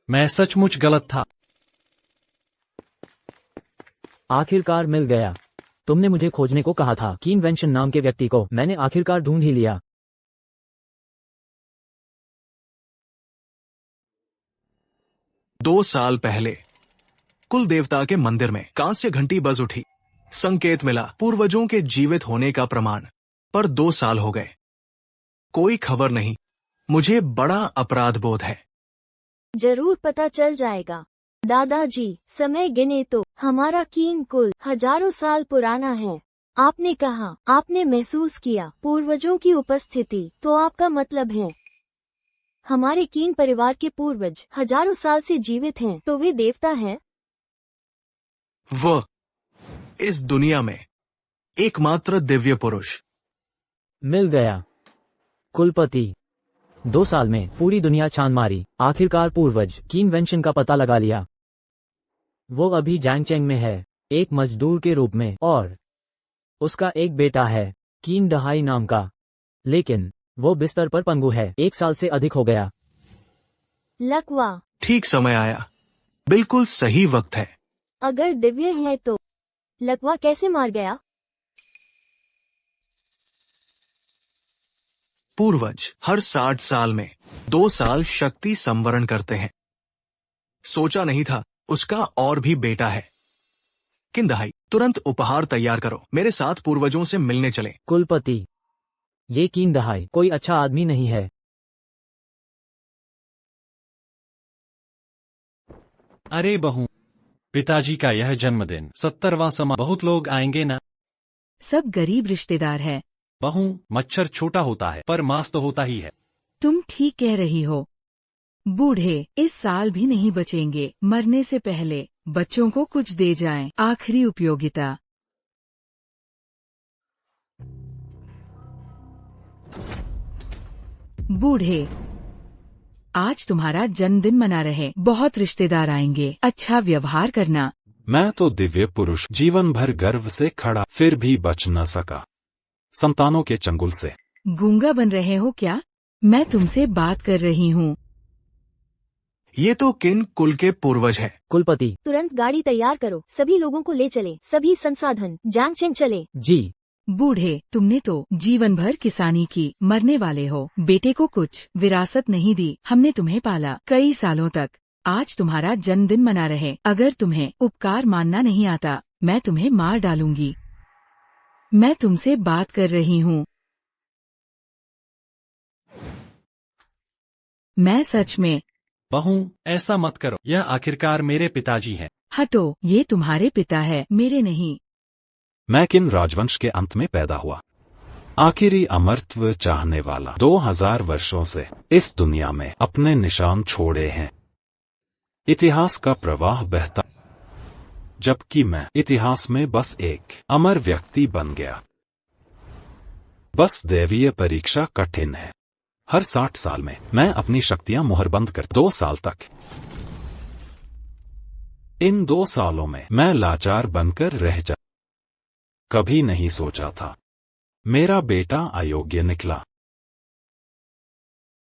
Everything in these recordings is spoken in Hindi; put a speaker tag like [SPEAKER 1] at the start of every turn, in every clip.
[SPEAKER 1] मैं सचमुच गलत था।
[SPEAKER 2] आखिरकार मिल गया। तुमने मुझे खोजने को कहा था। कीन वेंशन नाम के व्यक्ति को मैंने आखिरकार ढूंढ ही लिया।
[SPEAKER 3] 2 साल पहले कुल देवता के मंदिर में कांस्य घंटी बज उठी। संकेत मिला, पूर्वजों के जीवित होने का प्रमाण। पर 2 साल हो गए, कोई खबर नहीं। मुझे बड़ा अपराध बोध है।
[SPEAKER 4] जरूर पता चल जाएगा। दादाजी, समय गिने तो हमारा कीन कुल हजारों साल पुराना है। आपने कहा, आपने महसूस किया पूर्वजों की उपस्थिति, तो आपका मतलब है हमारे कीन परिवार के पूर्वज हजारों साल से जीवित हैं, तो वे देवता हैं।
[SPEAKER 3] वह इस दुनिया में एकमात्र दिव्य पुरुष।
[SPEAKER 2] मिल गया। कुलपति, 2 साल में पूरी दुनिया छान मारी, आखिरकार पूर्वज कीन वेंशन का पता लगा लिया। वो अभी जैंगचेंग में है, एक मजदूर के रूप में, और उसका एक बेटा है, कीन दहाई नाम का। लेकिन वो बिस्तर पर पंगु है, 1 साल से अधिक हो गया।
[SPEAKER 4] लकवा,
[SPEAKER 3] ठीक समय आया, बिल्कुल सही वक्त है।
[SPEAKER 4] अगर दिव्य है तो लकवा कैसे मार गया?
[SPEAKER 3] पूर्वज हर 60 साल में 2 साल शक्ति संवरण करते हैं। सोचा नहीं था उसका और भी बेटा है। किंदहाई, तुरंत उपहार तैयार करो, मेरे साथ पूर्वजों से मिलने चले।
[SPEAKER 2] कुलपति, ये कीन दहाई कोई अच्छा आदमी नहीं है।
[SPEAKER 1] अरे बहू, पिताजी का यह जन्मदिन 70वां समा, बहुत लोग आएंगे ना?
[SPEAKER 5] सब गरीब रिश्तेदार हैं।
[SPEAKER 1] बहू, मच्छर छोटा होता है पर मांस तो होता ही है।
[SPEAKER 5] तुम ठीक कह रही हो। बूढ़े इस साल भी नहीं बचेंगे। मरने से पहले बच्चों को कुछ दे जाएं। आखिरी उपयोगिता। बूढ़े, आज तुम्हारा जन्मदिन मना रहे, बहुत रिश्तेदार आएंगे, अच्छा व्यवहार करना।
[SPEAKER 6] मैं तो दिव्य पुरुष जीवन भर गर्व से खड़ा, फिर भी बच न सका संतानों के चंगुल से।
[SPEAKER 5] गूंगा बन रहे हो क्या? मैं तुमसे बात कर रही हूँ।
[SPEAKER 3] ये तो किन कुल के पूर्वज है।
[SPEAKER 2] कुलपति,
[SPEAKER 4] तुरंत गाड़ी तैयार करो, सभी लोगों को ले चले, सभी संसाधन जैंगचेंग चले।
[SPEAKER 2] जी।
[SPEAKER 5] बूढ़े, तुमने तो जीवन भर किसानी की, मरने वाले हो। बेटे को कुछ विरासत नहीं दी, हमने तुम्हें पाला कई सालों तक। आज तुम्हारा जन्मदिन मना रहे, अगर तुम्हें उपकार मानना नहीं आता, मैं तुम्हें मार डालूंगी। मैं तुमसे बात कर रही हूँ। मैं सच में।
[SPEAKER 1] बहू, ऐसा मत करो, यह आखिरकार मेरे पिताजी हैं।
[SPEAKER 5] हटो, ये तुम्हारे पिता है, मेरे नहीं।
[SPEAKER 6] मैं किन राजवंश के अंत में पैदा हुआ, आखिरी अमरत्व चाहने वाला। 2000 वर्षों से इस दुनिया में अपने निशान छोड़े हैं। इतिहास का प्रवाह बहता, जबकि मैं इतिहास में बस एक अमर व्यक्ति बन गया। बस दैवीय परीक्षा कठिन है। हर 60 साल में मैं अपनी शक्तियां मुहरबंद कर 2 साल तक। इन 2 सालों में मैं लाचार बनकर रह जा। कभी नहीं सोचा था मेरा बेटा अयोग्य निकला।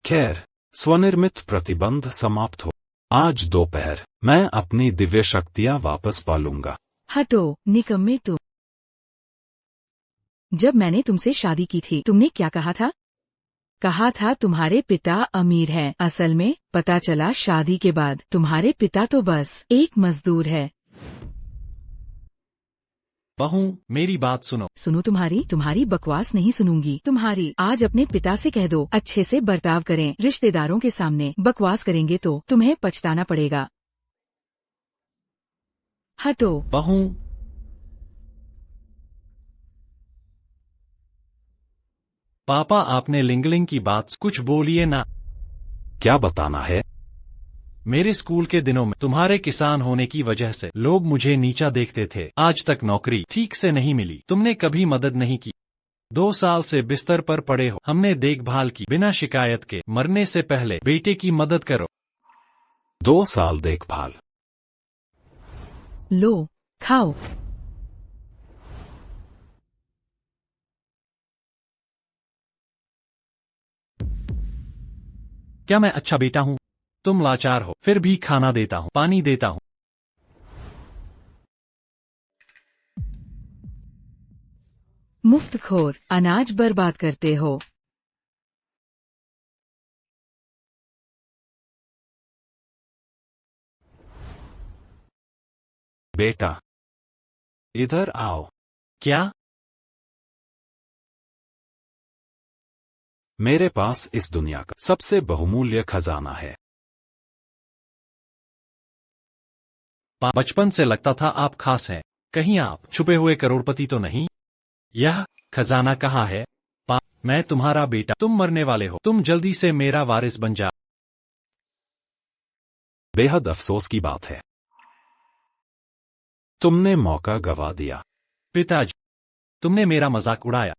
[SPEAKER 6] खैर, स्वनिर्मित प्रतिबंध समाप्त हो। आज दोपहर मैं अपनी दिव्य शक्तियां वापस पालूंगा।
[SPEAKER 5] हटो, निकम्मे तुम। जब मैंने तुमसे शादी की थी, तुमने क्या कहा था? कहा था तुम्हारे पिता अमीर हैं। असल में पता चला शादी के बाद तुम्हारे पिता तो बस एक मजदूर है।
[SPEAKER 1] बहू, मेरी बात सुनो।
[SPEAKER 5] सुनो, तुम्हारी बकवास नहीं सुनूंगी। आज अपने पिता से कह दो, अच्छे से बर्ताव करें। रिश्तेदारों के सामने बकवास करेंगे तो तुम्हें पछताना पड़ेगा। हटो।
[SPEAKER 1] बहू, पापा, आपने लिंगलिंग की बात कुछ बोलिए ना।
[SPEAKER 6] क्या बताना है?
[SPEAKER 1] मेरे स्कूल के दिनों में तुम्हारे किसान होने की वजह से लोग मुझे नीचा देखते थे। आज तक नौकरी ठीक से नहीं मिली, तुमने कभी मदद नहीं की। 2 साल से बिस्तर पर पड़े हो, हमने देखभाल की बिना शिकायत के। मरने से पहले बेटे की मदद करो।
[SPEAKER 6] 2 साल देखभाल।
[SPEAKER 5] लो, खाओ।
[SPEAKER 1] क्या मैं अच्छा बेटा हूँ? तुम लाचार हो, फिर भी खाना देता हूँ, पानी देता हूँ।
[SPEAKER 5] मुफ्तखोर, अनाज बर्बाद करते हो।
[SPEAKER 6] बेटा, इधर आओ।
[SPEAKER 1] क्या?
[SPEAKER 6] मेरे पास इस दुनिया का सबसे बहुमूल्य खजाना है।
[SPEAKER 1] बचपन से लगता था आप खास हैं। कहीं आप छुपे हुए करोड़पति तो नहीं? यह खजाना कहाँ है? मैं तुम्हारा बेटा, तुम मरने वाले हो, तुम जल्दी से मेरा वारिस बन जा।
[SPEAKER 6] बेहद अफसोस की बात है, तुमने मौका गवा दिया।
[SPEAKER 1] पिताजी, तुमने मेरा मजाक उड़ाया।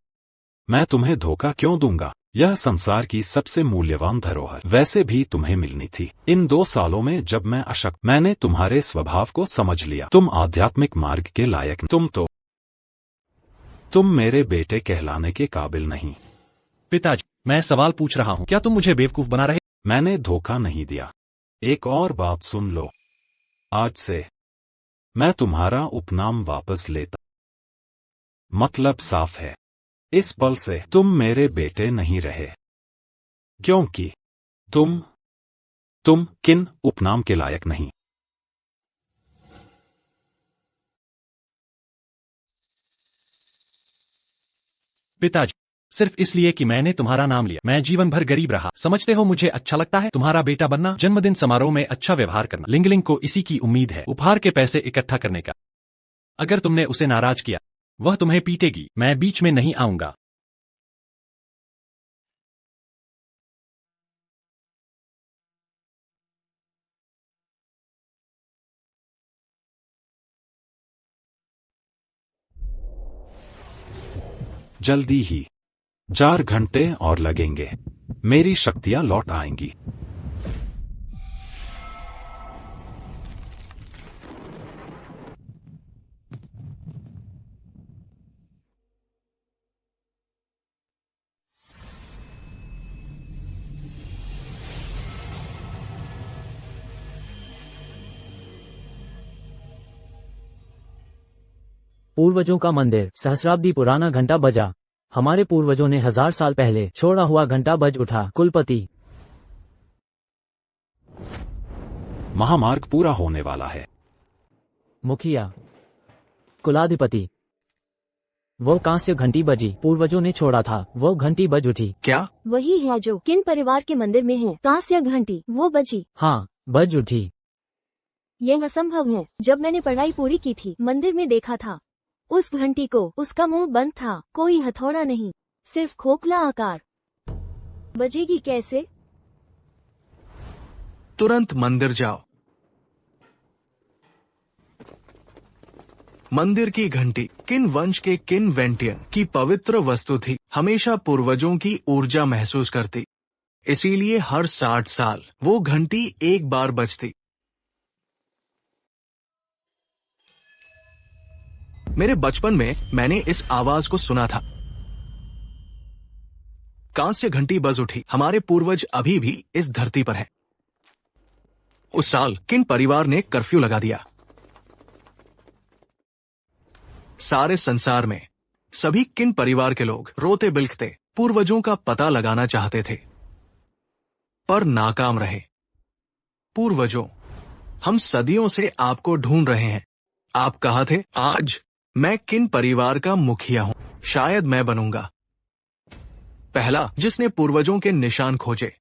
[SPEAKER 6] मैं तुम्हें धोखा क्यों दूंगा? यह संसार की सबसे मूल्यवान धरोहर वैसे भी तुम्हें मिलनी थी। इन 2 सालों में जब मैं अशक्त, मैंने तुम्हारे स्वभाव को समझ लिया। तुम आध्यात्मिक मार्ग के लायक, तुम मेरे बेटे कहलाने के काबिल नहीं।
[SPEAKER 1] पिताजी, मैं सवाल पूछ रहा हूँ, क्या तुम मुझे बेवकूफ बना रहे?
[SPEAKER 6] मैंने धोखा नहीं दिया। एक और बात सुन लो, आज से मैं तुम्हारा उपनाम वापस लेता। मतलब साफ है, इस पल से तुम मेरे बेटे नहीं रहे, क्योंकि तुम किन उपनाम के लायक नहीं।
[SPEAKER 1] पिताजी, सिर्फ इसलिए कि मैंने तुम्हारा नाम लिया, मैं जीवन भर गरीब रहा। समझते हो मुझे अच्छा लगता है तुम्हारा बेटा बनना, जन्मदिन समारोह में अच्छा व्यवहार करना। लिंगलिंग को इसी की उम्मीद है, उपहार के पैसे इकट्ठा करने का। अगर तुमने उसे नाराज किया, वह तुम्हें पीटेगी। मैं बीच में नहीं आऊंगा।
[SPEAKER 6] जल्दी ही 4 घंटे और लगेंगे, मेरी शक्तियां लौट आएंगी।
[SPEAKER 2] पूर्वजों का मंदिर। सहस्राब्दी पुराना घंटा बजा। हमारे पूर्वजों ने 1000 साल पहले छोड़ा हुआ घंटा बज उठा। कुलपति,
[SPEAKER 6] महामार्ग पूरा होने वाला है।
[SPEAKER 2] मुखिया, कुलाधिपति, वो कांस्य घंटी बजी। पूर्वजों ने छोड़ा था, वो घंटी बज उठी।
[SPEAKER 3] क्या?
[SPEAKER 4] वही है जो किन परिवार के मंदिर में है। कांस्य घंटी, वो बजी।
[SPEAKER 2] हाँ, बज उठी।
[SPEAKER 4] यह असंभव है। जब मैंने पढ़ाई पूरी की थी, मंदिर में देखा था उस घंटी को। उसका मुंह बंद था, कोई हथौड़ा नहीं, सिर्फ खोखला आकार। बजेगी कैसे?
[SPEAKER 3] तुरंत मंदिर जाओ। मंदिर की घंटी किन वंश के किन वेंटियन की पवित्र वस्तु थी। हमेशा पूर्वजों की ऊर्जा महसूस करती, इसीलिए हर 60 साल वो घंटी एक बार बजती। मेरे बचपन में मैंने इस आवाज को सुना था। कांस्य घंटी बज उठी। हमारे पूर्वज अभी भी इस धरती पर हैं। उस साल किन परिवार ने कर्फ्यू लगा दिया। सारे संसार में सभी किन परिवार के लोग रोते बिलखते पूर्वजों का पता लगाना चाहते थे, पर नाकाम रहे। पूर्वजों, हम सदियों से आपको ढूंढ रहे हैं। आप कहा थे, आज मैं किन परिवार का मुखिया हूं। शायद मैं बनूंगा पहला जिसने पूर्वजों के निशान खोजे।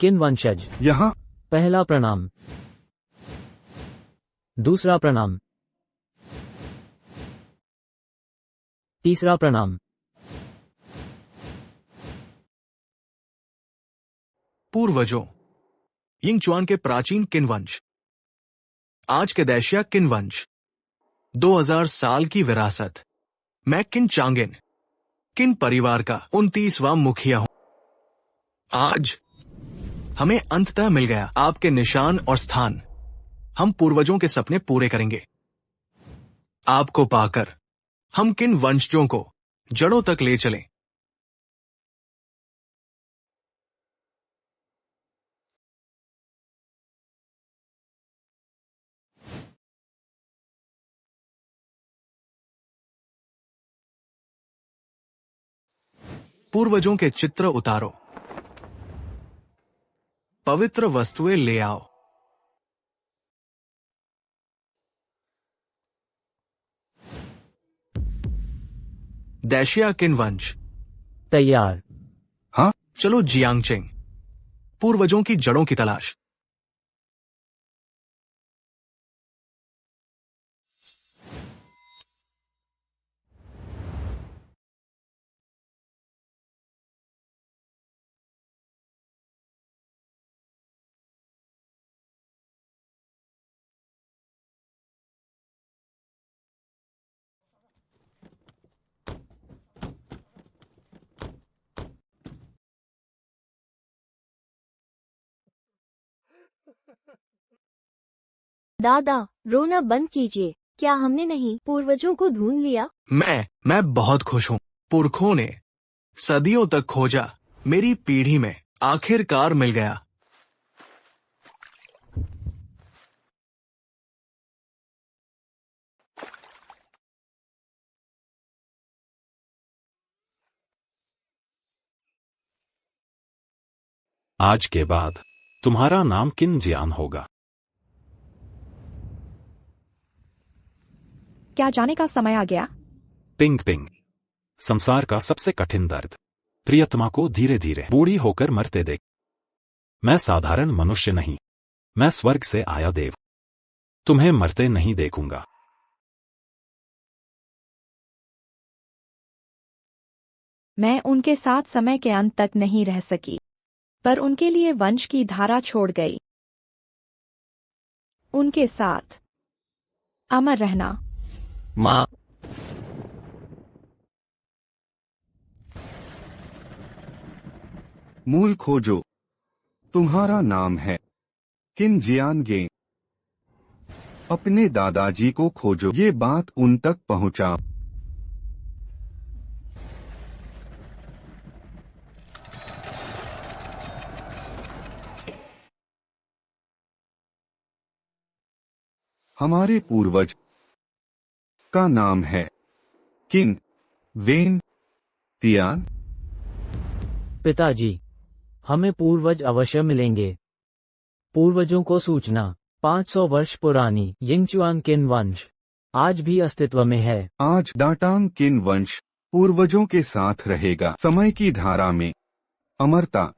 [SPEAKER 2] किन वंशज।
[SPEAKER 6] यहाँ
[SPEAKER 2] पहला प्रणाम। दूसरा प्रणाम। तीसरा प्रणाम।
[SPEAKER 3] पूर्वजों, यिंगचुआन के प्राचीन किन वंश, आज के दैशिया किन वंश, 2000 साल की विरासत। मैं किन चांगेन, किन परिवार का 29वां मुखिया हूं। आज हमें अंततः मिल गया आपके निशान और स्थान। हम पूर्वजों के सपने पूरे करेंगे। आपको पाकर हम किन वंशजों को जड़ों तक ले चलें। पूर्वजों के चित्र उतारो। पवित्र वस्तुएं ले आओ। दैशिया किन वंश।
[SPEAKER 2] तैयार।
[SPEAKER 3] हाँ, चलो जियांगचेंग, पूर्वजों की जड़ों की तलाश।
[SPEAKER 4] दादा, रोना बंद कीजिए। क्या हमने नहीं पूर्वजों को ढूंढ लिया?
[SPEAKER 3] मैं बहुत खुश हूं। पुरखों ने सदियों तक खोजा, मेरी पीढ़ी में आखिरकार मिल गया।
[SPEAKER 6] आज के बाद तुम्हारा नाम किन जियान होगा।
[SPEAKER 7] क्या जाने का समय आ गया?
[SPEAKER 6] पिंग पिंग, संसार का सबसे कठिन दर्द, प्रियतमा को धीरे धीरे बूढ़ी होकर मरते देख। मैं साधारण मनुष्य नहीं, मैं स्वर्ग से आया देव। तुम्हें मरते नहीं देखूंगा।
[SPEAKER 7] मैं उनके साथ समय के अंत तक नहीं रह सकी, पर उनके लिए वंश की धारा छोड़ गई। उनके साथ अमर रहना।
[SPEAKER 1] माँ,
[SPEAKER 8] मूल खोजो। तुम्हारा नाम है किन जियानगे। अपने दादाजी को खोजो। ये बात उन तक पहुंचा। हमारे पूर्वज का नाम है किन वेन तियान।
[SPEAKER 2] पिताजी, हमें पूर्वज अवश्य मिलेंगे। पूर्वजों को सूचना। 500 वर्ष पुरानी यिंगचुआन किन वंश आज भी अस्तित्व में है।
[SPEAKER 8] आज डाटांग किन वंश पूर्वजों के साथ रहेगा। समय की धारा में अमरता।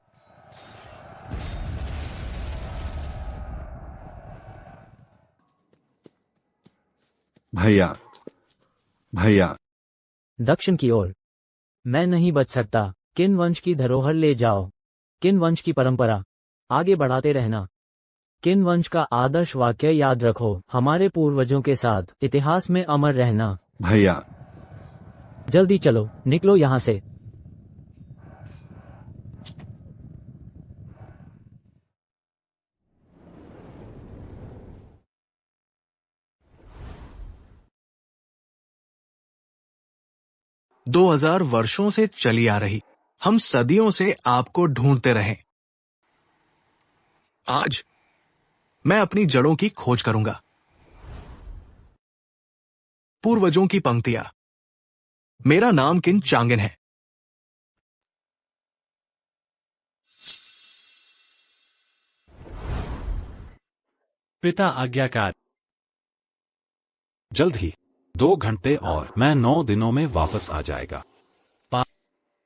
[SPEAKER 8] भैया, भैया,
[SPEAKER 2] दक्षिण की ओर। मैं नहीं बच सकता। किन वंश की धरोहर ले जाओ। किन वंश की परंपरा आगे बढ़ाते रहना। किन वंश का आदर्श वाक्य याद रखो। हमारे पूर्वजों के साथ इतिहास में अमर रहना।
[SPEAKER 8] भैया,
[SPEAKER 2] जल्दी चलो, निकलो यहाँ से।
[SPEAKER 3] दो 2000 वर्षों से चली आ रही, हम सदियों से आपको ढूंढते रहे। आज मैं अपनी जड़ों की खोज करूंगा। पूर्वजों की पंक्तियां। मेरा नाम किन चांगिन है।
[SPEAKER 1] पिता आज्ञाकार।
[SPEAKER 6] जल्द ही 2 घंटे और मैं 9 दिनों में वापस आ जाएगा।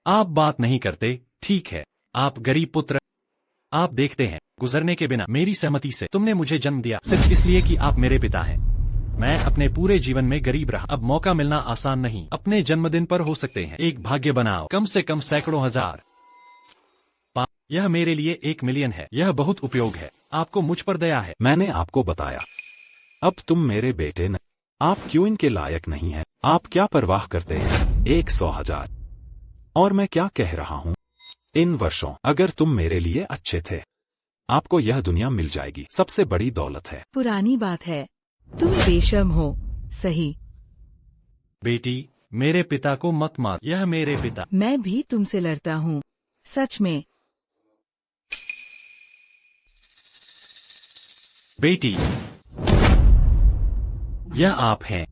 [SPEAKER 1] आप बात नहीं करते, ठीक है। आप गरीब पुत्र। आप देखते हैं, गुजरने के बिना मेरी सहमति से तुमने मुझे जन्म दिया सिर्फ इसलिए कि आप मेरे पिता हैं। मैं अपने पूरे जीवन में गरीब रहा। अब मौका मिलना आसान नहीं। अपने जन्मदिन पर हो सकते हैं। एक भाग्य बनाओ, कम से कम सैकड़ों हजार। यह मेरे लिए 1 मिलियन है। यह बहुत उपयोग है। आपको मुझ पर दया है।
[SPEAKER 6] मैंने आपको बताया, अब तुम मेरे बेटे नहीं। आप क्यों इनके लायक नहीं हैं? आप क्या परवाह करते हैं? 100,000। और मैं क्या कह रहा हूँ? इन वर्षों अगर तुम मेरे लिए अच्छे थे, आपको यह दुनिया मिल जाएगी। सबसे बड़ी दौलत है।
[SPEAKER 5] पुरानी बात है, तुम बेशर्म हो। सही।
[SPEAKER 1] बेटी, मेरे पिता को मत मार। यह मेरे पिता।
[SPEAKER 5] मैं भी तुमसे लड़ता हूँ, सच में।
[SPEAKER 1] बेटी, यह आप हैं।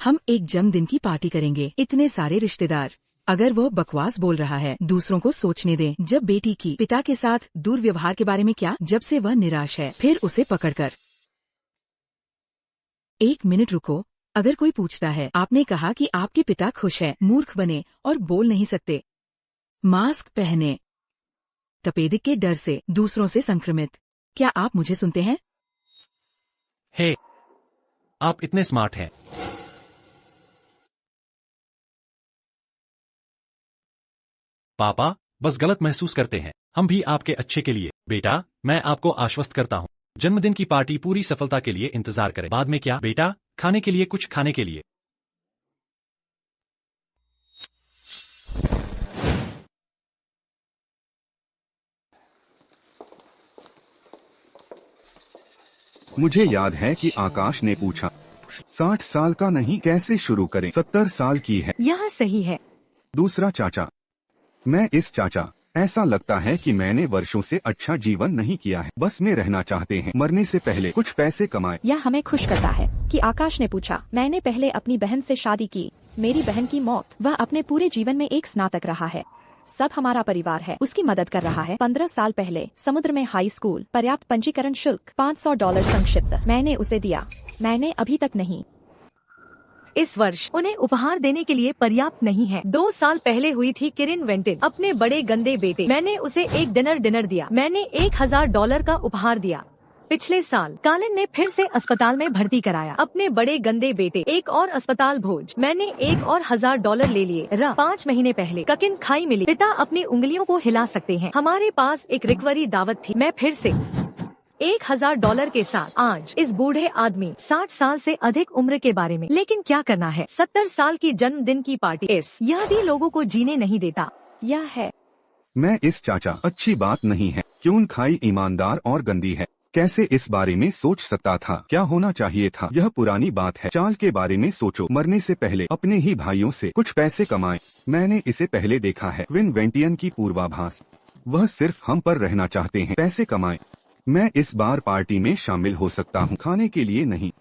[SPEAKER 5] हम एक जन्मदिन की पार्टी करेंगे, इतने सारे रिश्तेदार। अगर वो बकवास बोल रहा है, दूसरों को सोचने दें। जब बेटी की पिता के साथ दुर्व्यवहार के बारे में क्या, जब से वह निराश है, फिर उसे पकड़कर। 1 मिनट रुको। अगर कोई पूछता है, आपने कहा कि आपके पिता खुश है, मूर्ख बने और बोल नहीं सकते। मास्क पहने। तपेदिक के डर से दूसरों से संक्रमित। क्या आप मुझे सुनते हैं?
[SPEAKER 1] हे, आप इतने स्मार्ट हैं। पापा बस गलत महसूस करते हैं, हम भी आपके अच्छे के लिए। बेटा मैं आपको आश्वस्त करता हूँ, जन्मदिन की पार्टी पूरी सफलता के लिए इंतजार करें। बाद में क्या बेटा, खाने के लिए कुछ खाने के लिए।
[SPEAKER 8] मुझे याद है कि आकाश ने पूछा, 60 साल का नहीं, कैसे शुरू करें? 70 साल की है।
[SPEAKER 9] यह सही है।
[SPEAKER 8] दूसरा चाचा, मैं इस चाचा, ऐसा लगता है कि मैंने वर्षों से अच्छा जीवन नहीं किया है, बस में रहना चाहते हैं, मरने से पहले कुछ पैसे कमाए।
[SPEAKER 7] यह हमें खुश करता है कि आकाश ने पूछा। मैंने पहले अपनी बहन से शादी की, मेरी बहन की मौत, वह अपने पूरे जीवन में एक स्नातक रहा है। सब हमारा परिवार है, उसकी मदद कर रहा है। 15 साल पहले समुद्र में हाई स्कूल, पर्याप्त पंजीकरण शुल्क $500 संक्षिप्त, मैंने उसे दिया। मैंने अभी तक नहीं।
[SPEAKER 9] इस वर्ष उन्हें उपहार देने के लिए पर्याप्त नहीं है। 2 साल पहले हुई थी किरिन वेंटिन, अपने बड़े गंदे बेटे। मैंने उसे एक डिनर दिया। मैंने $1000 का उपहार दिया। पिछले साल कालिन ने फिर से अस्पताल में भर्ती कराया अपने बड़े गंदे बेटे। एक और अस्पताल भोज, मैंने एक और $1000 ले लिए। 5 महीने पहले ककिन खाई मिली, पिता अपनी उंगलियों को हिला सकते हैं। हमारे पास एक रिकवरी दावत थी। मैं फिर से $1000 के साथ आज इस बूढ़े आदमी 60 साल से अधिक उम्र के बारे में। लेकिन क्या करना है, 70 साल की जन्मदिन की पार्टी, यह भी लोगों को जीने नहीं देता।
[SPEAKER 7] यह है।
[SPEAKER 8] मैं इस चाचा, अच्छी बात नहीं है। क्यों खाई ईमानदार और गंदी है? कैसे इस बारे में सोच सकता था? क्या होना चाहिए था? यह पुरानी बात है। चाल के बारे में सोचो, मरने से पहले अपने ही भाइयों से कुछ पैसे कमाए। मैंने इसे पहले देखा है। क्विन वेंटियन की पूर्वाभास, वह सिर्फ हम पर रहना चाहते हैं, पैसे कमाए। मैं इस बार पार्टी में शामिल हो सकता हूँ, खाने के लिए नहीं।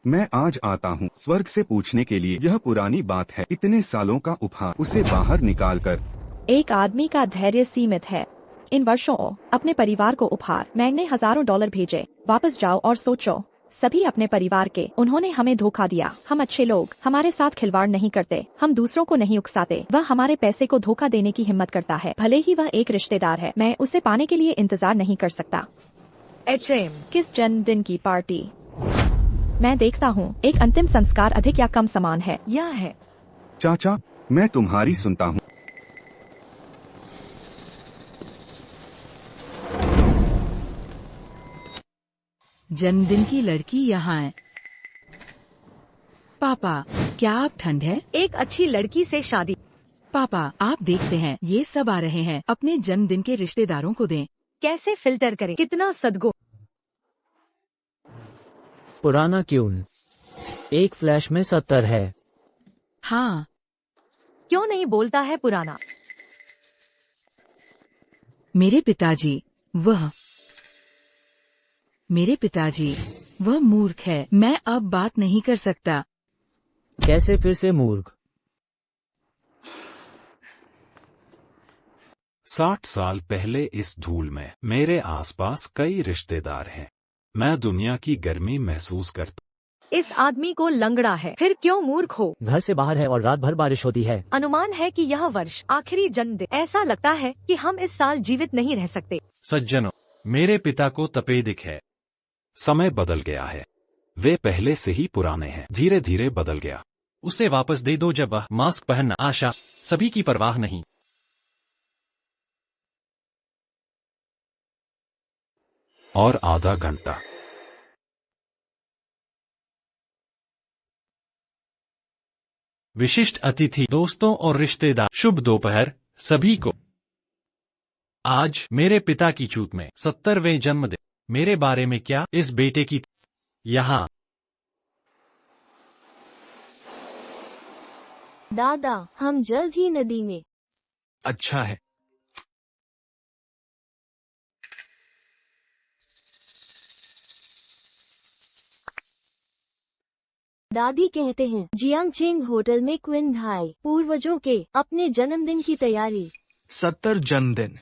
[SPEAKER 8] मैं आज आता हूँ स्वर्ग से पूछने के लिए। यह पुरानी बात है, इतने सालों का उपहार, उसे बाहर निकाल कर।
[SPEAKER 7] एक आदमी का धैर्य सीमित है। इन वर्षों अपने परिवार को उपहार, मैंने हजारों डॉलर भेजे। वापस जाओ और सोचो, सभी अपने परिवार के। उन्होंने हमें धोखा दिया। हम अच्छे लोग, हमारे साथ खिलवाड़ नहीं करते, हम दूसरों को नहीं उकसाते। वह हमारे पैसे को धोखा देने की हिम्मत करता है, भले ही वह एक रिश्तेदार है। मैं उसे पाने के लिए इंतजार नहीं कर सकता। किस जन्मदिन की पार्टी? मैं देखता हूँ एक अंतिम संस्कार अधिक या कम समान है।
[SPEAKER 9] यह है।
[SPEAKER 8] चाचा मैं तुम्हारी सुनता हूँ।
[SPEAKER 5] जन्मदिन की लड़की यहाँ है। पापा क्या आप ठंड है?
[SPEAKER 9] एक अच्छी लड़की से शादी।
[SPEAKER 5] पापा आप देखते हैं ये सब आ रहे हैं, अपने जन्मदिन के रिश्तेदारों को दें।
[SPEAKER 9] कैसे फिल्टर करें? कितना सदगो।
[SPEAKER 2] पुराना क्यून, एक फ्लैश में 70 है।
[SPEAKER 5] हाँ,
[SPEAKER 9] क्यों नहीं बोलता है पुराना?
[SPEAKER 5] मेरे पिताजी वह मूर्ख है। मैं अब बात नहीं कर सकता।
[SPEAKER 2] कैसे फिर से मूर्ख?
[SPEAKER 6] 60 साल पहले इस धूल में मेरे आसपास कई रिश्तेदार हैं। मैं दुनिया की गर्मी महसूस करता।
[SPEAKER 9] इस आदमी को लंगड़ा है, फिर क्यों मूर्ख हो?
[SPEAKER 2] घर से बाहर है और रात भर बारिश होती है।
[SPEAKER 9] अनुमान है कि यह वर्ष आखिरी जन्मदिन। ऐसा लगता है कि हम इस साल जीवित नहीं रह सकते।
[SPEAKER 1] सज्जनों, मेरे पिता को तपेदिक है।
[SPEAKER 6] समय बदल गया है, वे पहले से ही पुराने हैं। धीरे धीरे बदल गया।
[SPEAKER 1] उसे वापस दे दो जब वह मास्क पहनना। आशा, सभी की परवाह नहीं।
[SPEAKER 6] और आधा घंटा।
[SPEAKER 1] विशिष्ट अतिथि, दोस्तों और रिश्तेदार, शुभ दोपहर सभी को। आज मेरे पिता की चूत में 70वें जन्मदिन। मेरे बारे में क्या, इस बेटे की यहाँ।
[SPEAKER 4] दादा हम जल्द ही नदी में।
[SPEAKER 3] अच्छा है।
[SPEAKER 4] दादी कहते हैं जियांगचेंग होटल में क्विन भाई पूर्वजों के अपने जन्मदिन की तैयारी।
[SPEAKER 3] 70 जन्मदिन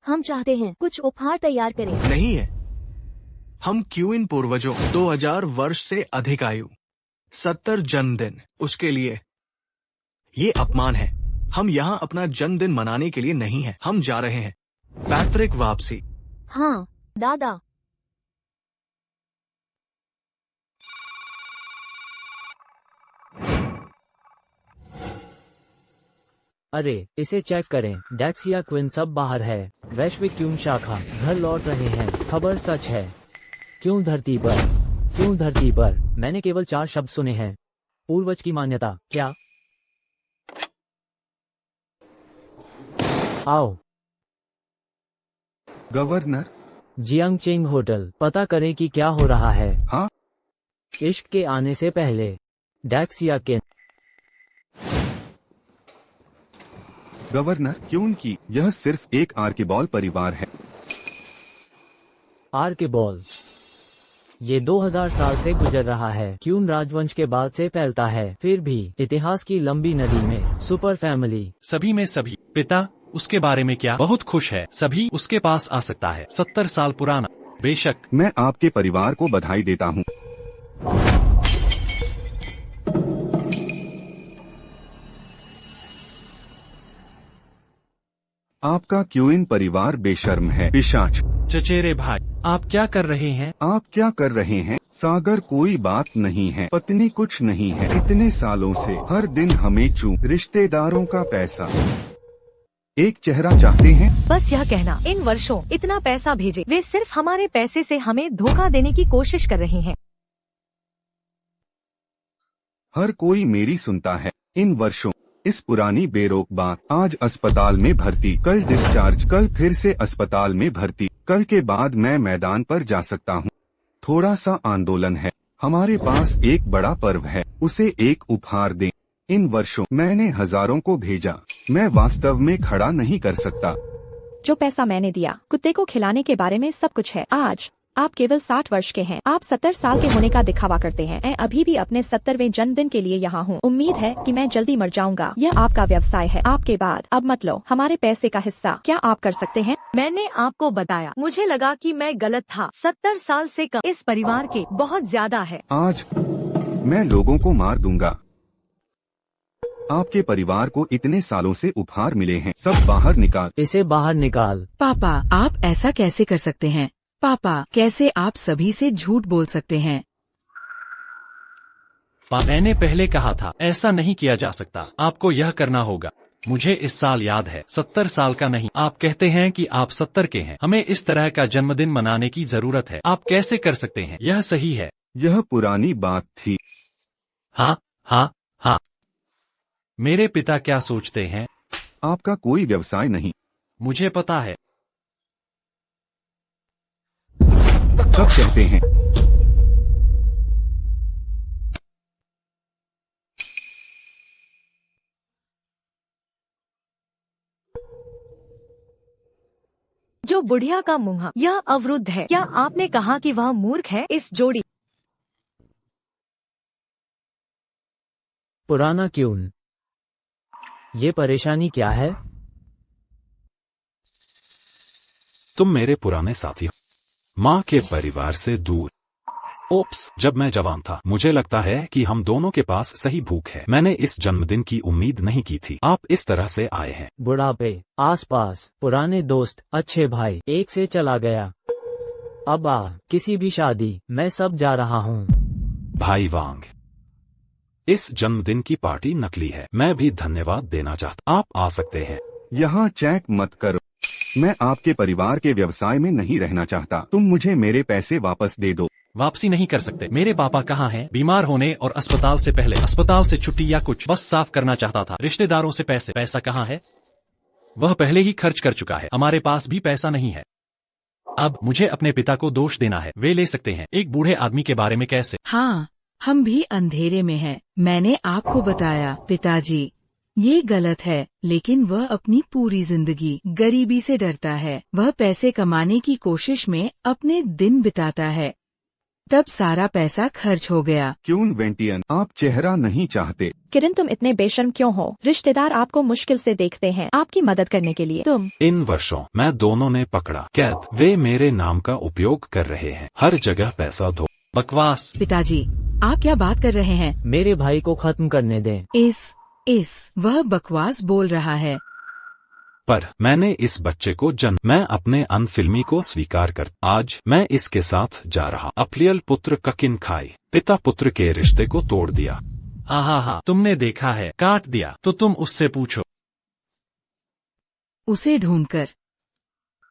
[SPEAKER 4] हम चाहते हैं कुछ उपहार तैयार करें।
[SPEAKER 3] नहीं है। हम क्यूइन पूर्वजों 2000 वर्ष से अधिक आयु 70 जन्मदिन उसके लिए ये अपमान है। हम यहाँ अपना जन्मदिन मनाने के लिए नहीं है। हम जा रहे हैं पैट्रिक वापसी।
[SPEAKER 4] हाँ दादा।
[SPEAKER 2] अरे इसे चेक करें, डेक्स या क्विन सब बाहर है। वैश्विक क्यून शाखा घर लौट रहे हैं। खबर सच है। क्यों धरती पर? क्यों धरती पर? मैंने केवल 4 शब्द सुने हैं। पूर्वज की मान्यता क्या? आओ।
[SPEAKER 8] गवर्नर।
[SPEAKER 2] जियांगचेंग होटल, पता करें कि क्या हो रहा है।
[SPEAKER 8] हाँ।
[SPEAKER 2] इश्क के आने से पहले डेक्स या किन?
[SPEAKER 8] गवर्नर क्यों की यह सिर्फ एक आर्किबॉल परिवार है।
[SPEAKER 2] आर्किबॉल ये 2000 साल से गुजर रहा है। क्यून राजवंश के बाद से फैलता है। फिर भी इतिहास की लंबी नदी में सुपर फैमिली।
[SPEAKER 1] सभी में सभी। पिता उसके बारे में क्या? बहुत खुश है। सभी उसके पास आ सकता है। 70 साल पुराना। बेशक।
[SPEAKER 8] मैं आपके परिवार को बधाई देता हूँ। आपका क्यूइन परिवार बेशर्म है। पिशाच।
[SPEAKER 1] चचेरे भाई आप क्या कर रहे हैं?
[SPEAKER 8] आप क्या कर रहे हैं? सागर कोई बात नहीं है। पत्नी कुछ नहीं है। इतने सालों से हर दिन हमें रिश्तेदारों का पैसा। एक चेहरा चाहते हैं।
[SPEAKER 9] बस यह कहना इन वर्षों इतना पैसा भेजे, वे सिर्फ हमारे पैसे से हमें धोखा देने की कोशिश कर रहे हैं।
[SPEAKER 8] हर कोई मेरी सुनता है। इन वर्षों इस पुरानी बेरोक बात। आज अस्पताल में भर्ती, कल डिस्चार्ज, कल फिर से अस्पताल में भर्ती। कल के बाद मैं मैदान पर जा सकता हूँ। थोड़ा सा आंदोलन है। हमारे पास एक बड़ा पर्व है, उसे एक उपहार दें। इन वर्षों मैंने हजारों को भेजा। मैं वास्तव में खड़ा नहीं कर सकता।
[SPEAKER 7] जो पैसा मैंने दिया कुत्ते को खिलाने के बारे में सब कुछ है। आज आप केवल 60 वर्ष के हैं। आप 70 साल के होने का दिखावा करते हैं। मैं अभी भी अपने 70वें जन्मदिन के लिए यहाँ हूँ। उम्मीद है कि मैं जल्दी मर जाऊंगा। यह आपका व्यवसाय है। आपके बाद अब मत लो हमारे पैसे का हिस्सा। क्या आप कर सकते हैं?
[SPEAKER 9] मैंने आपको बताया, मुझे लगा कि मैं गलत था। 70 साल से कम इस परिवार के बहुत ज्यादा है।
[SPEAKER 8] आज मैं लोगों को मार दूंगा। आपके परिवार को इतने सालों से उपहार मिले हैं। सब बाहर निकाल।
[SPEAKER 2] इसे बाहर निकाल।
[SPEAKER 5] पापा आप ऐसा कैसे कर सकते हैं? पापा कैसे आप सभी से झूठ बोल सकते हैं?
[SPEAKER 1] मैंने पहले कहा था ऐसा नहीं किया जा सकता। आपको यह करना होगा। मुझे इस साल याद है। 70 साल का नहीं। आप कहते हैं कि आप 70 के हैं। हमें इस तरह का जन्मदिन मनाने की जरूरत है। आप कैसे कर सकते हैं? यह सही है।
[SPEAKER 8] यह पुरानी बात थी।
[SPEAKER 1] हाँ हाँ हाँ। मेरे पिता क्या सोचते हैं?
[SPEAKER 8] आपका कोई व्यवसाय नहीं।
[SPEAKER 1] मुझे पता है।
[SPEAKER 8] सब कहते हैं।
[SPEAKER 9] जो बुढ़िया का मुंह यह अवरुद्ध है। क्या आपने कहा कि वह मूर्ख है? इस जोड़ी
[SPEAKER 2] पुराना क्यून, ये परेशानी क्या है?
[SPEAKER 6] तुम मेरे पुराने साथी हो, माँ के परिवार से दूर। ओप्स, जब मैं जवान था मुझे लगता है कि हम दोनों के पास सही भूख है। मैंने इस जन्मदिन की उम्मीद नहीं की थी। आप इस तरह से आए हैं।
[SPEAKER 2] बुढ़ापे, आसपास, पुराने दोस्त, अच्छे भाई, एक से चला गया। अब किसी भी शादी, मैं सब जा रहा हूँ।
[SPEAKER 6] भाई वांग, इस जन्मदिन की पार्टी नकली है। मैं भी धन्यवाद देना चाहता। आप आ सकते हैं।
[SPEAKER 8] यहाँ चेक मत करो। मैं आपके परिवार के व्यवसाय में नहीं रहना चाहता। तुम मुझे मेरे पैसे वापस दे दो।
[SPEAKER 1] वापसी नहीं कर सकते। मेरे पापा कहाँ हैं? बीमार होने और अस्पताल से पहले। अस्पताल से छुट्टी या कुछ, बस साफ करना चाहता था। रिश्तेदारों से पैसा कहाँ है? वह पहले ही खर्च कर चुका है। हमारे पास भी पैसा नहीं है। अब मुझे अपने पिता को दोष देना है। वे ले सकते हैं। एक बूढ़े आदमी के बारे में कैसे?
[SPEAKER 5] हाँ, हम भी अंधेरे में हैं। मैंने आपको बताया पिताजी, ये गलत है, लेकिन वह अपनी पूरी जिंदगी गरीबी से डरता है। वह पैसे कमाने की कोशिश में अपने दिन बिताता है। तब सारा पैसा खर्च हो गया।
[SPEAKER 8] क्यों वेंटियन, आप चेहरा नहीं चाहते?
[SPEAKER 7] किरण तुम इतने बेशर्म क्यों हो? रिश्तेदार आपको मुश्किल से देखते हैं आपकी मदद करने के लिए। तुम
[SPEAKER 6] इन वर्षों मैं दोनों ने पकड़ा कैद। वे मेरे नाम का उपयोग कर रहे हैं, हर जगह पैसा धो।
[SPEAKER 1] बकवास।
[SPEAKER 5] पिताजी, आप क्या बात कर रहे हैं?
[SPEAKER 2] मेरे भाई को खत्म करने दें।
[SPEAKER 5] वह बकवास बोल रहा है।
[SPEAKER 6] पर मैंने इस बच्चे को जन्म, मैं अपने अनफिल्मी को स्वीकार कर, आज मैं इसके साथ जा रहा। अप्रियल पुत्र ककिन खाई, पिता पुत्र के रिश्ते को तोड़ दिया।
[SPEAKER 1] हा, तुमने देखा है, काट दिया। तो तुम उससे पूछो।
[SPEAKER 5] उसे ढूंढकर।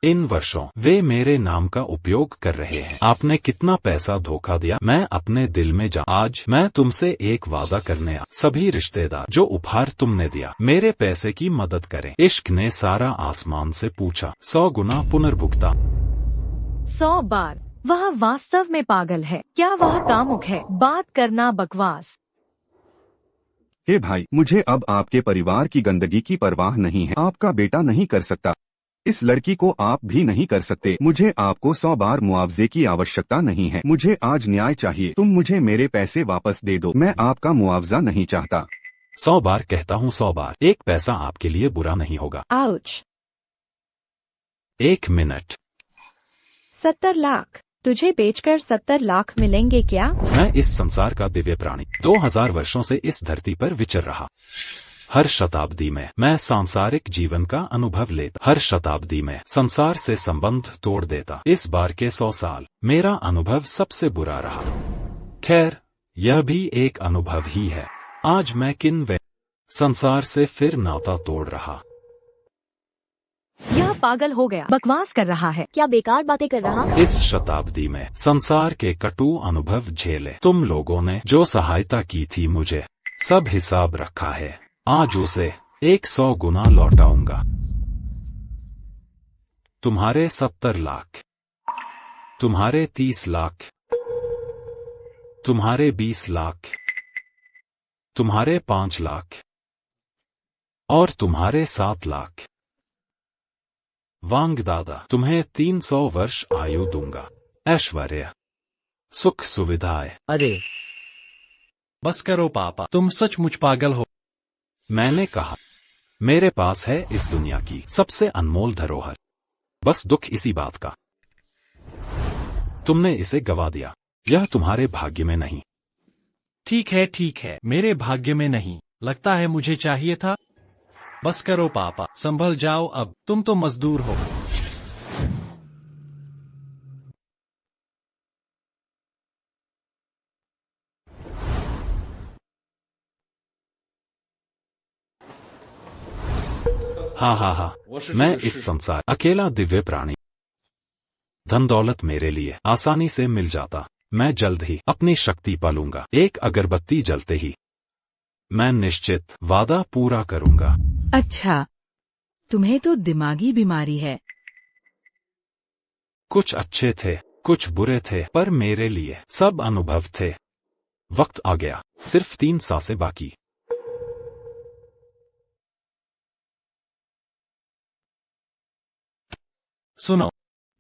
[SPEAKER 6] इन वर्षों वे मेरे नाम का उपयोग कर रहे हैं। आपने कितना पैसा धोखा दिया, मैं अपने दिल में जा। आज मैं तुमसे एक वादा करने आ, सभी रिश्तेदार जो उपहार तुमने दिया मेरे पैसे की मदद करें। इश्क ने सारा आसमान से पूछा, 100 गुना पुनर्भुगतान।
[SPEAKER 9] 100 बार। वह वास्तव में पागल है। क्या वह कामुक है? बात करना बकवास।
[SPEAKER 8] हे भाई, मुझे अब आपके परिवार की गंदगी की परवाह नहीं है। आपका बेटा नहीं कर सकता, इस लड़की को आप भी नहीं कर सकते। मुझे आपको 100 बार मुआवजे की आवश्यकता नहीं है। मुझे आज न्याय चाहिए। तुम मुझे मेरे पैसे वापस दे दो। मैं आपका मुआवजा नहीं चाहता।
[SPEAKER 6] 100 बार कहता हूँ, 100 बार। एक पैसा आपके लिए बुरा नहीं होगा।
[SPEAKER 7] आउच।
[SPEAKER 6] 1 मिनट।
[SPEAKER 7] 70 लाख। तुझे बेचकर 70 लाख मिलेंगे क्या?
[SPEAKER 6] मैं इस संसार का दिव्य प्राणी 2000 वर्षों से इस धरती पर विचर रहा। हर शताब्दी में मैं सांसारिक जीवन का अनुभव लेता, हर शताब्दी में संसार से संबंध तोड़ देता। इस बार के 100 साल मेरा अनुभव सबसे बुरा रहा। खैर, यह भी एक अनुभव ही है। आज मैं संसार से फिर नाता तोड़ रहा।
[SPEAKER 9] यह पागल हो गया, बकवास कर रहा है।
[SPEAKER 4] क्या बेकार बातें कर रहा?
[SPEAKER 6] इस शताब्दी में संसार के कटु अनुभव झेले। तुम लोगों ने जो सहायता की थी, मुझे सब हिसाब रखा है। आज उसे 100 गुना लौटाऊंगा। तुम्हारे 70 लाख, तुम्हारे 30 लाख, तुम्हारे 20 लाख, तुम्हारे 5 लाख और तुम्हारे 7 लाख। वांग दादा, तुम्हें 300 वर्ष आयु दूंगा, ऐश्वर्य, सुख सुविधाएं।
[SPEAKER 2] अरे
[SPEAKER 1] बस करो पापा, तुम सचमुच पागल हो।
[SPEAKER 6] मैंने कहा, मेरे पास है इस दुनिया की सबसे अनमोल धरोहर। बस दुख इसी बात का, तुमने इसे गवा दिया। यह तुम्हारे भाग्य में नहीं।
[SPEAKER 1] ठीक है, मेरे भाग्य में नहीं। लगता है मुझे चाहिए था। बस करो पापा, संभल जाओ अब, तुम तो मजदूर हो।
[SPEAKER 6] हा, मैं इस संसार अकेला दिव्य प्राणी। धन दौलत मेरे लिए आसानी से मिल जाता। मैं जल्द ही अपनी शक्ति पालूंगा। एक अगरबत्ती जलते ही मैं निश्चित वादा पूरा करूंगा।
[SPEAKER 5] अच्छा, तुम्हें तो दिमागी बीमारी है।
[SPEAKER 6] कुछ अच्छे थे, कुछ बुरे थे, पर मेरे लिए सब अनुभव थे। वक्त आ गया, सिर्फ 3 सांसें बाकी।
[SPEAKER 1] सुनो,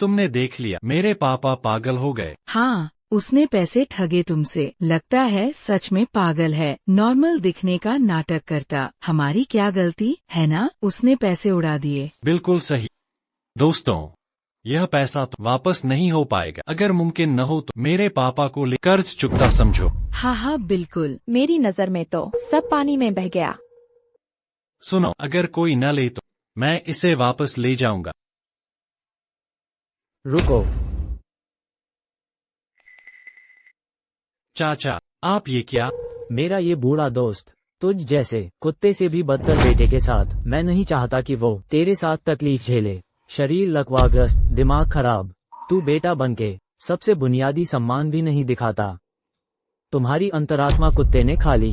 [SPEAKER 1] तुमने देख लिया, मेरे पापा पागल हो गए।
[SPEAKER 5] हाँ, उसने पैसे ठगे तुमसे। लगता है सच में पागल है। नॉर्मल दिखने का नाटक करता। हमारी क्या गलती है ना? उसने पैसे उड़ा दिए।
[SPEAKER 1] बिल्कुल सही। दोस्तों, यह पैसा तो वापस नहीं हो पाएगा। अगर मुमकिन न हो तो मेरे पापा को ले कर्ज चुकता समझो।
[SPEAKER 5] हाँ, बिल्कुल।
[SPEAKER 7] मेरी नजर में तो सब पानी में बह गया।
[SPEAKER 1] सुनो, अगर कोई न ले तो मैं इसे वापस ले जाऊंगा।
[SPEAKER 2] रुको।
[SPEAKER 1] चाचा, आप ये क्या?
[SPEAKER 2] मेरा ये बूढ़ा दोस्त तुझ जैसे कुत्ते से भी बदतर बेटे के साथ। मैं नहीं चाहता कि वो तेरे साथ तकलीफ झेले। शरीर लकवाग्रस्त, दिमाग खराब। तू बेटा बनके सबसे बुनियादी सम्मान भी नहीं दिखाता। तुम्हारी अंतरात्मा कुत्ते ने खा ली।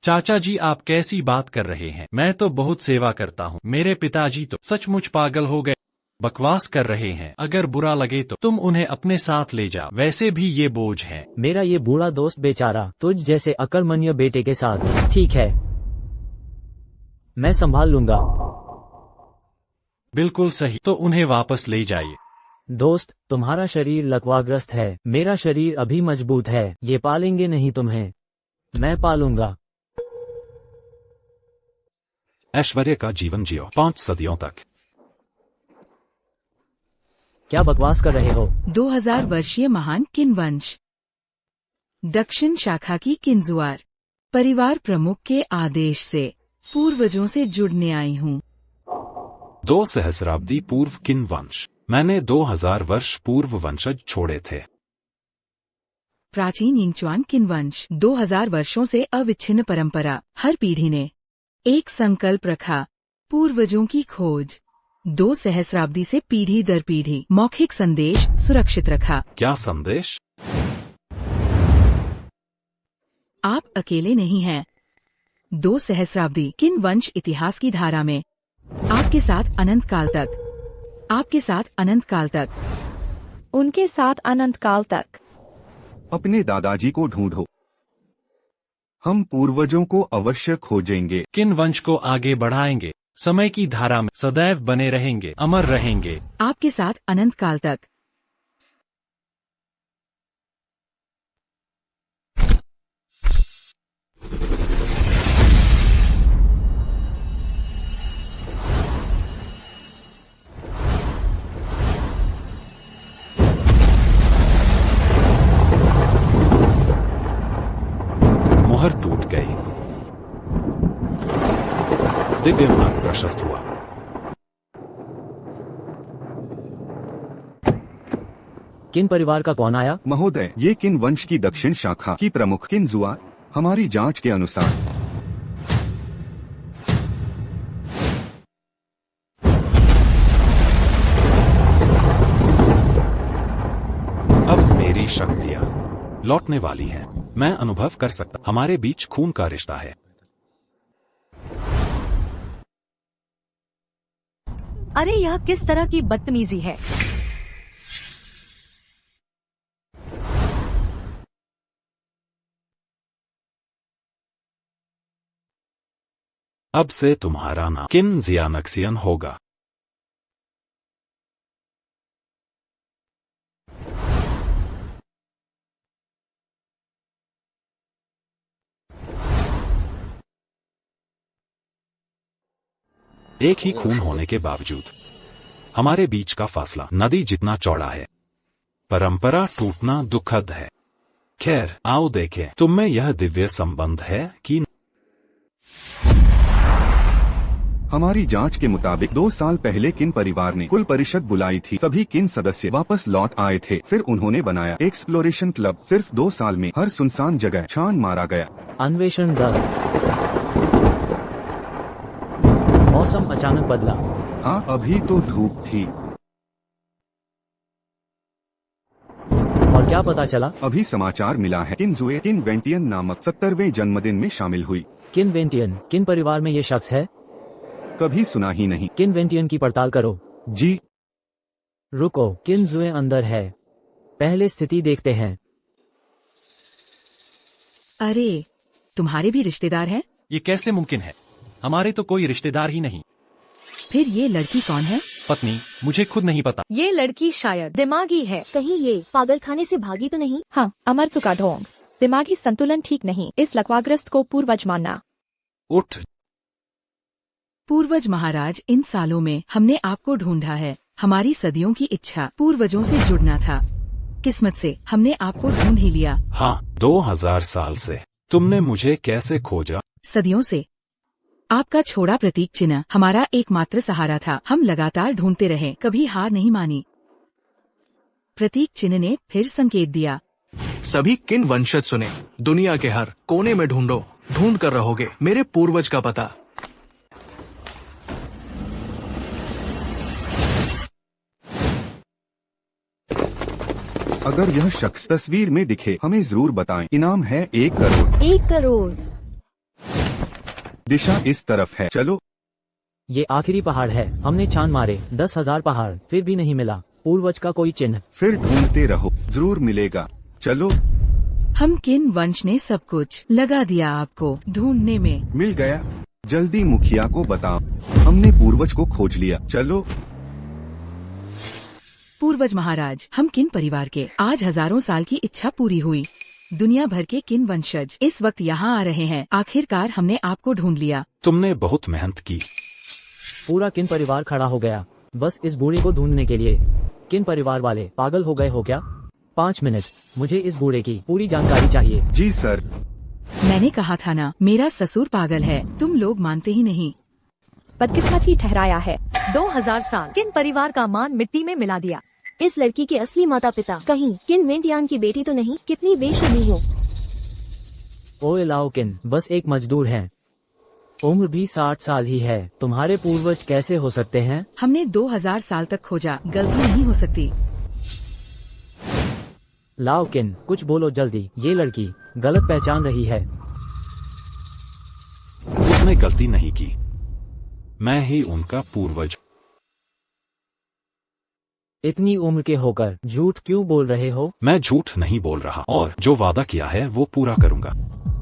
[SPEAKER 1] चाचा जी, आप कैसी बात कर रहे हैं? मैं तो बहुत सेवा करता हूँ। मेरे पिताजी तो सचमुच पागल हो गए। बकवास कर रहे हैं। अगर बुरा लगे तो तुम उन्हें अपने साथ ले जाओ। वैसे भी ये बोझ है।
[SPEAKER 2] मेरा ये बूढ़ा दोस्त बेचारा तुझ जैसे अकर्मण्य बेटे के साथ। ठीक है, मैं संभाल लूंगा।
[SPEAKER 1] बिल्कुल सही, तो उन्हें वापस ले जाइए।
[SPEAKER 2] दोस्त, तुम्हारा शरीर लकवाग्रस्त है, मेरा शरीर अभी मजबूत है। ये पालेंगे नहीं तुम्हें, मैं पालूंगा।
[SPEAKER 6] ऐश्वर्य का जीवन जियो 5 सदियों तक।
[SPEAKER 2] क्या बकवास कर रहे हो?
[SPEAKER 5] 2000 वर्षीय महान किनवंश। दक्षिण शाखा की किंजुआर परिवार प्रमुख के आदेश से पूर्वजों से जुड़ने आई हूँ।
[SPEAKER 6] 2 सहस्राब्दी पूर्व किनवंश। मैंने 2000 वर्ष पूर्व वंशज छोड़े थे।
[SPEAKER 5] प्राचीन यिंगच्वान किनवंश 2000 वर्षों से अविच्छिन्न परंपरा। हर पीढ़ी ने एक संकल्प रखा, पूर्वजों की खोज। 2 सहस्राब्दी से पीढ़ी दर पीढ़ी मौखिक संदेश सुरक्षित रखा।
[SPEAKER 6] क्या संदेश?
[SPEAKER 5] आप अकेले नहीं हैं। 2 सहस्राब्दी किनवंश इतिहास की धारा में आपके साथ अनंत काल तक, आपके साथ अनंत काल तक,
[SPEAKER 7] उनके साथ अनंत काल तक।
[SPEAKER 8] अपने दादाजी को ढूंढो, हम पूर्वजों को अवश्य खोजेंगे।
[SPEAKER 1] किन वंश को आगे बढ़ाएंगे, समय की धारा में सदैव बने रहेंगे, अमर रहेंगे।
[SPEAKER 5] आपके साथ अनंत काल तक।
[SPEAKER 6] मोहर टूट गई, दिव्य मार्ग प्रशस्त हुआ।
[SPEAKER 2] किन परिवार का कौन आया?
[SPEAKER 8] महोदय, ये किन वंश की दक्षिण शाखा की प्रमुख किंजुआर। हमारी जांच के अनुसार
[SPEAKER 6] अब मेरी शक्तियाँ लौटने वाली हैं। मैं अनुभव कर सकता, हमारे बीच खून का रिश्ता है।
[SPEAKER 9] अरे यह किस तरह की बदतमीजी है?
[SPEAKER 6] अब से तुम्हारा नाम किन जियानक्सियन होगा। एक ही खून होने के बावजूद हमारे बीच का फासला नदी जितना चौड़ा है। परंपरा टूटना दुखद है। खैर, आओ देखें, तुम में यह दिव्य संबंध है कि
[SPEAKER 8] हमारी जांच के मुताबिक 2 साल पहले किन परिवार ने कुल परिषद बुलाई थी। सभी किन सदस्य वापस लौट आए थे। फिर उन्होंने बनाया एक्सप्लोरेशन क्लब। सिर्फ 2 साल में हर सुनसान जगह छान मारा गया।
[SPEAKER 2] अन्वेषण दल। मौसम अचानक बदला।
[SPEAKER 8] हाँ, अभी तो धूप थी।
[SPEAKER 2] और क्या पता चला?
[SPEAKER 8] अभी समाचार मिला है किनजुए किनवेंटियन नामक 70वें जन्मदिन में शामिल हुई।
[SPEAKER 2] किनवेंटियन किन परिवार में ये शख्स है?
[SPEAKER 8] कभी सुना ही नहीं।
[SPEAKER 2] किनवेंटियन की पड़ताल करो।
[SPEAKER 8] जी।
[SPEAKER 2] रुको, किनजुए अंदर है, पहले स्थिति देखते हैं।
[SPEAKER 5] अरे, तुम्हारे भी रिश्तेदार हैं?
[SPEAKER 1] ये कैसे मुमकिन है? हमारे तो कोई रिश्तेदार ही नहीं।
[SPEAKER 5] फिर ये लड़की कौन है?
[SPEAKER 1] पत्नी, मुझे खुद नहीं पता।
[SPEAKER 9] ये लड़की शायद दिमागी है।
[SPEAKER 4] कहीं ये पागलखाने से भागी तो नहीं?
[SPEAKER 7] हाँ, अमरत्व का ढोंग, दिमागी संतुलन ठीक नहीं। इस लकवाग्रस्त को पूर्वज मानना।
[SPEAKER 6] उठ।
[SPEAKER 5] पूर्वज महाराज, इन सालों में हमने आपको ढूंढा है। हमारी सदियों की इच्छा पूर्वजों से जुड़ना था। किस्मत से हमने आपको ढूंढ ही लिया।
[SPEAKER 6] हाँ, 2000 साल से तुमने मुझे कैसे खोजा?
[SPEAKER 5] सदियों से आपका छोड़ा प्रतीक चिन्ह हमारा एकमात्र सहारा था। हम लगातार ढूंढते रहे, कभी हार नहीं मानी। प्रतीक चिन्ह ने फिर संकेत दिया।
[SPEAKER 3] सभी किन वंशज सुने, दुनिया के हर कोने में ढूंढो, ढूंढ कर रहोगे मेरे पूर्वज का पता।
[SPEAKER 8] अगर यह शख्स तस्वीर में दिखे, हमें जरूर बताएं। इनाम है 1 करोड़।
[SPEAKER 4] 1 करोड़।
[SPEAKER 8] दिशा इस तरफ है, चलो।
[SPEAKER 2] ये आखिरी पहाड़ है। हमने छान मारे 10,000 पहाड़, फिर भी नहीं मिला पूर्वज का कोई चिन्ह।
[SPEAKER 8] फिर ढूंढते रहो, जरूर मिलेगा। चलो।
[SPEAKER 5] हम किन वंश ने सब कुछ लगा दिया आपको ढूंढने में।
[SPEAKER 8] मिल गया। जल्दी मुखिया को बताओ, हमने पूर्वज को खोज लिया। चलो।
[SPEAKER 5] पूर्वज महाराज, हम किन परिवार के आज हजारों साल की इच्छा पूरी हुई। दुनिया भर के किन वंशज इस वक्त यहाँ आ रहे हैं। आखिरकार हमने आपको ढूंढ लिया।
[SPEAKER 6] तुमने बहुत मेहनत की।
[SPEAKER 2] पूरा किन परिवार खड़ा हो गया बस इस बूढ़े को ढूंढने के लिए। किन परिवार वाले पागल हो गए हो क्या? 5 मिनट, मुझे इस बूढ़े की पूरी जानकारी चाहिए।
[SPEAKER 8] जी सर।
[SPEAKER 5] मैंने कहा था ना, मेरा ससुर पागल है, तुम लोग मानते ही नहीं।
[SPEAKER 7] बदकिस्मत ही ठहराया है।
[SPEAKER 9] 2000 साल किन परिवार का मान मिट्टी में मिला दिया।
[SPEAKER 4] इस लड़की के असली माता पिता कहीं किन वेंटियान की बेटी तो नहीं? कितनी बेशर्मी हो।
[SPEAKER 2] ओए लाओ किन बस एक मजदूर हैं। उम्र भी 60 साल ही है। तुम्हारे पूर्वज कैसे हो सकते हैं?
[SPEAKER 5] हमने 2000 साल तक खोजा, गलती नहीं हो सकती।
[SPEAKER 2] लाओ किन कुछ बोलो जल्दी, ये लड़की गलत पहचान रही है।
[SPEAKER 6] उसने गलती नहीं की, मैं ही उनका पूर्वज।
[SPEAKER 2] इतनी उम्र के होकर झूठ क्यों बोल रहे हो?
[SPEAKER 6] मैं झूठ नहीं बोल रहा और जो वादा किया है वो पूरा करूंगा।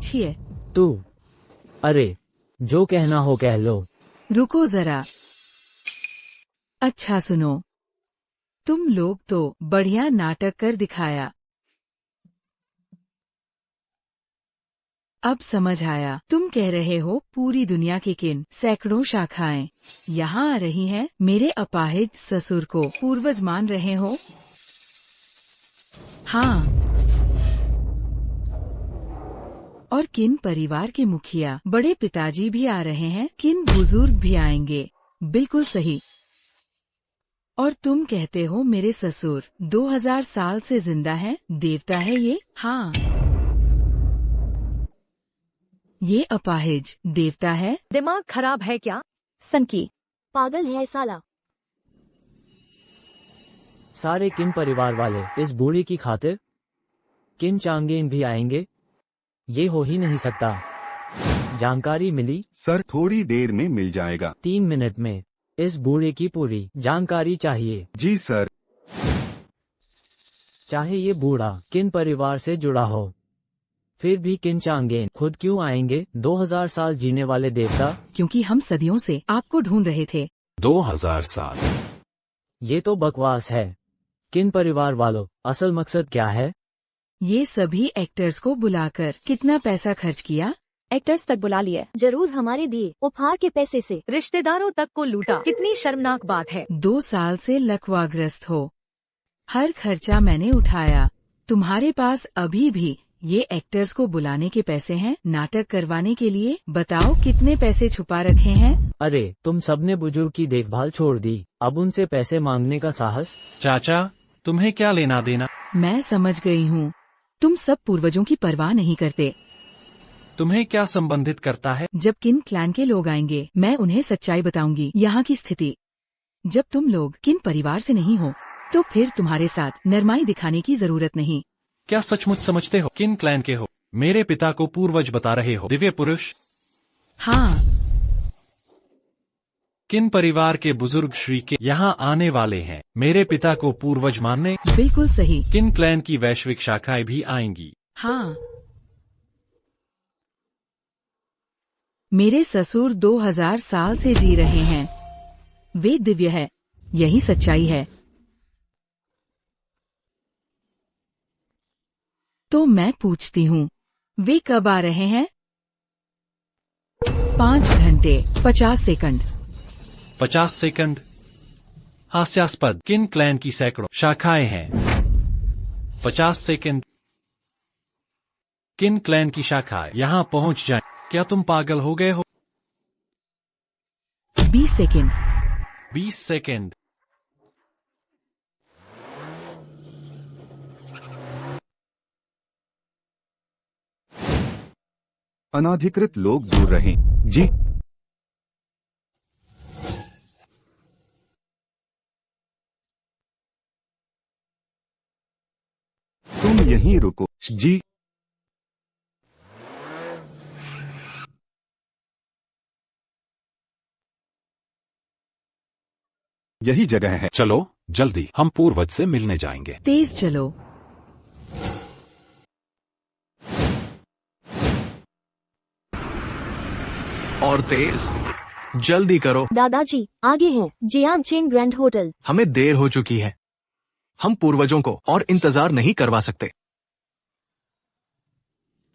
[SPEAKER 5] छिए,
[SPEAKER 2] तू अरे जो कहना हो कह लो।
[SPEAKER 5] रुको जरा। अच्छा सुनो, तुम लोग तो बढ़िया नाटक कर दिखाया। अब समझ आया, तुम कह रहे हो पूरी दुनिया की किन सैकड़ों शाखाएं यहाँ आ रही हैं। मेरे अपाहिज ससुर को पूर्वज मान रहे हो? हाँ, और किन परिवार के मुखिया बड़े पिताजी भी आ रहे हैं। किन बुजुर्ग भी आएंगे। बिल्कुल सही। और तुम कहते हो मेरे ससुर 2000 साल से जिंदा हैं। देवता है ये? हाँ, ये अपाहिज देवता है।
[SPEAKER 9] दिमाग खराब है क्या?
[SPEAKER 7] सनकी
[SPEAKER 4] पागल है साला।
[SPEAKER 2] सारे किन परिवार वाले इस बूढ़ी की खातिर? किन चांगेन भी आएंगे? ये हो ही नहीं सकता। जानकारी मिली?
[SPEAKER 8] सर थोड़ी देर में मिल जाएगा।
[SPEAKER 2] 3 मिनट में इस बूढ़े की पूरी जानकारी चाहिए।
[SPEAKER 8] जी सर।
[SPEAKER 2] चाहे ये बूढ़ा किन परिवार से जुड़ा हो, फिर भी किन चांगेन खुद क्यों आएंगे? 2000 साल जीने वाले देवता?
[SPEAKER 5] क्योंकि हम सदियों से आपको ढूंढ रहे थे।
[SPEAKER 6] 2000 साल?
[SPEAKER 2] ये तो बकवास है। किन परिवार वालों, असल मकसद क्या है?
[SPEAKER 5] ये सभी एक्टर्स को बुलाकर कितना पैसा खर्च किया?
[SPEAKER 7] एक्टर्स तक बुला लिए।
[SPEAKER 4] जरूर हमारे दिए उपहार के पैसे से।
[SPEAKER 9] रिश्तेदारों तक को लूटा। कितनी शर्मनाक बात है।
[SPEAKER 5] 2 साल से लकवाग्रस्त हो। हर खर्चा मैंने उठाया। तुम्हारे पास अभी भी ये एक्टर्स को बुलाने के पैसे हैं नाटक करवाने के लिए? बताओ कितने पैसे छुपा रखे हैं?
[SPEAKER 2] अरे तुम सबने बुजुर्ग की देखभाल छोड़ दी, अब उनसे पैसे मांगने का साहस?
[SPEAKER 1] चाचा, तुम्हें क्या लेना देना?
[SPEAKER 5] मैं समझ गई हूँ, तुम सब पूर्वजों की परवाह नहीं करते।
[SPEAKER 1] तुम्हें क्या संबंधित करता है?
[SPEAKER 5] जब किन क्लैन के लोग आएंगे मैं उन्हें सच्चाई बताऊंगी, यहाँ की स्थिति। जब तुम लोग किन परिवार से नहीं हो तो फिर तुम्हारे साथ नरमाई दिखाने की जरूरत नहीं।
[SPEAKER 1] क्या सचमुच समझते हो किन क्लैन के हो? मेरे पिता को पूर्वज बता रहे हो? दिव्य पुरुष?
[SPEAKER 5] हाँ,
[SPEAKER 1] किन परिवार के बुजुर्ग श्री के यहाँ आने वाले हैं मेरे पिता को पूर्वज मानने?
[SPEAKER 5] बिल्कुल सही।
[SPEAKER 1] किन क्लैन की वैश्विक शाखाएं भी आएंगी?
[SPEAKER 5] हाँ, मेरे ससुर 2000 साल से जी रहे हैं। वे दिव्य है, यही सच्चाई है। तो मैं पूछती हूँ, वे कब आ रहे हैं? 5 घंटे 50 सेकंड।
[SPEAKER 1] 50 सेकंड? हास्यास्पद। किन क्लैन की सैकड़ों शाखाएं हैं? 50 सेकंड? किन क्लैन की शाखाएं यहाँ पहुँच जाएं? क्या तुम पागल हो गए हो?
[SPEAKER 5] 20 सेकंड।
[SPEAKER 1] 20 सेकंड?
[SPEAKER 8] अनाधिकृत लोग दूर रहें। जी। तुम यहीं रुको। जी। यही जगह है।
[SPEAKER 6] चलो जल्दी, हम पूर्वज से मिलने जाएंगे।
[SPEAKER 5] तेज चलो।
[SPEAKER 3] और तेज, जल्दी करो।
[SPEAKER 4] दादाजी आगे है जियांग चेंग ग्रैंड होटल।
[SPEAKER 3] हमें देर हो चुकी है। हम पूर्वजों को और इंतजार नहीं करवा सकते।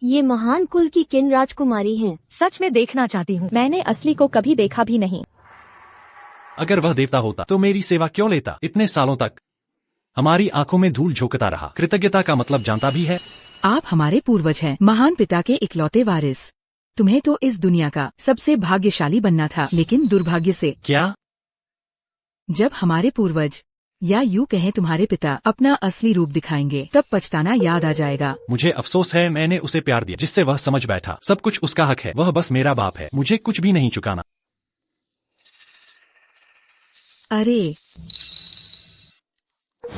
[SPEAKER 4] ये महान कुल की किन राजकुमारी हैं?
[SPEAKER 9] सच में देखना चाहती हूँ।
[SPEAKER 7] मैंने असली को कभी देखा भी नहीं।
[SPEAKER 1] अगर वह देवता होता तो मेरी सेवा क्यों लेता? इतने सालों तक हमारी आंखों में धूल झोंकता रहा। कृतज्ञता का मतलब जानता भी है?
[SPEAKER 5] आप हमारे पूर्वज हैं, महान पिता के इकलौते वारिस। तुम्हें तो इस दुनिया का सबसे भाग्यशाली बनना था, लेकिन दुर्भाग्य से
[SPEAKER 1] क्या?
[SPEAKER 5] जब हमारे पूर्वज, या यूँ कहें तुम्हारे पिता, अपना असली रूप दिखाएंगे, तब पछताना याद आ जाएगा।
[SPEAKER 1] मुझे अफसोस है मैंने उसे प्यार दिया जिससे वह समझ बैठा सब कुछ उसका हक है। वह बस मेरा बाप है, मुझे कुछ भी नहीं चुकाना।
[SPEAKER 5] अरे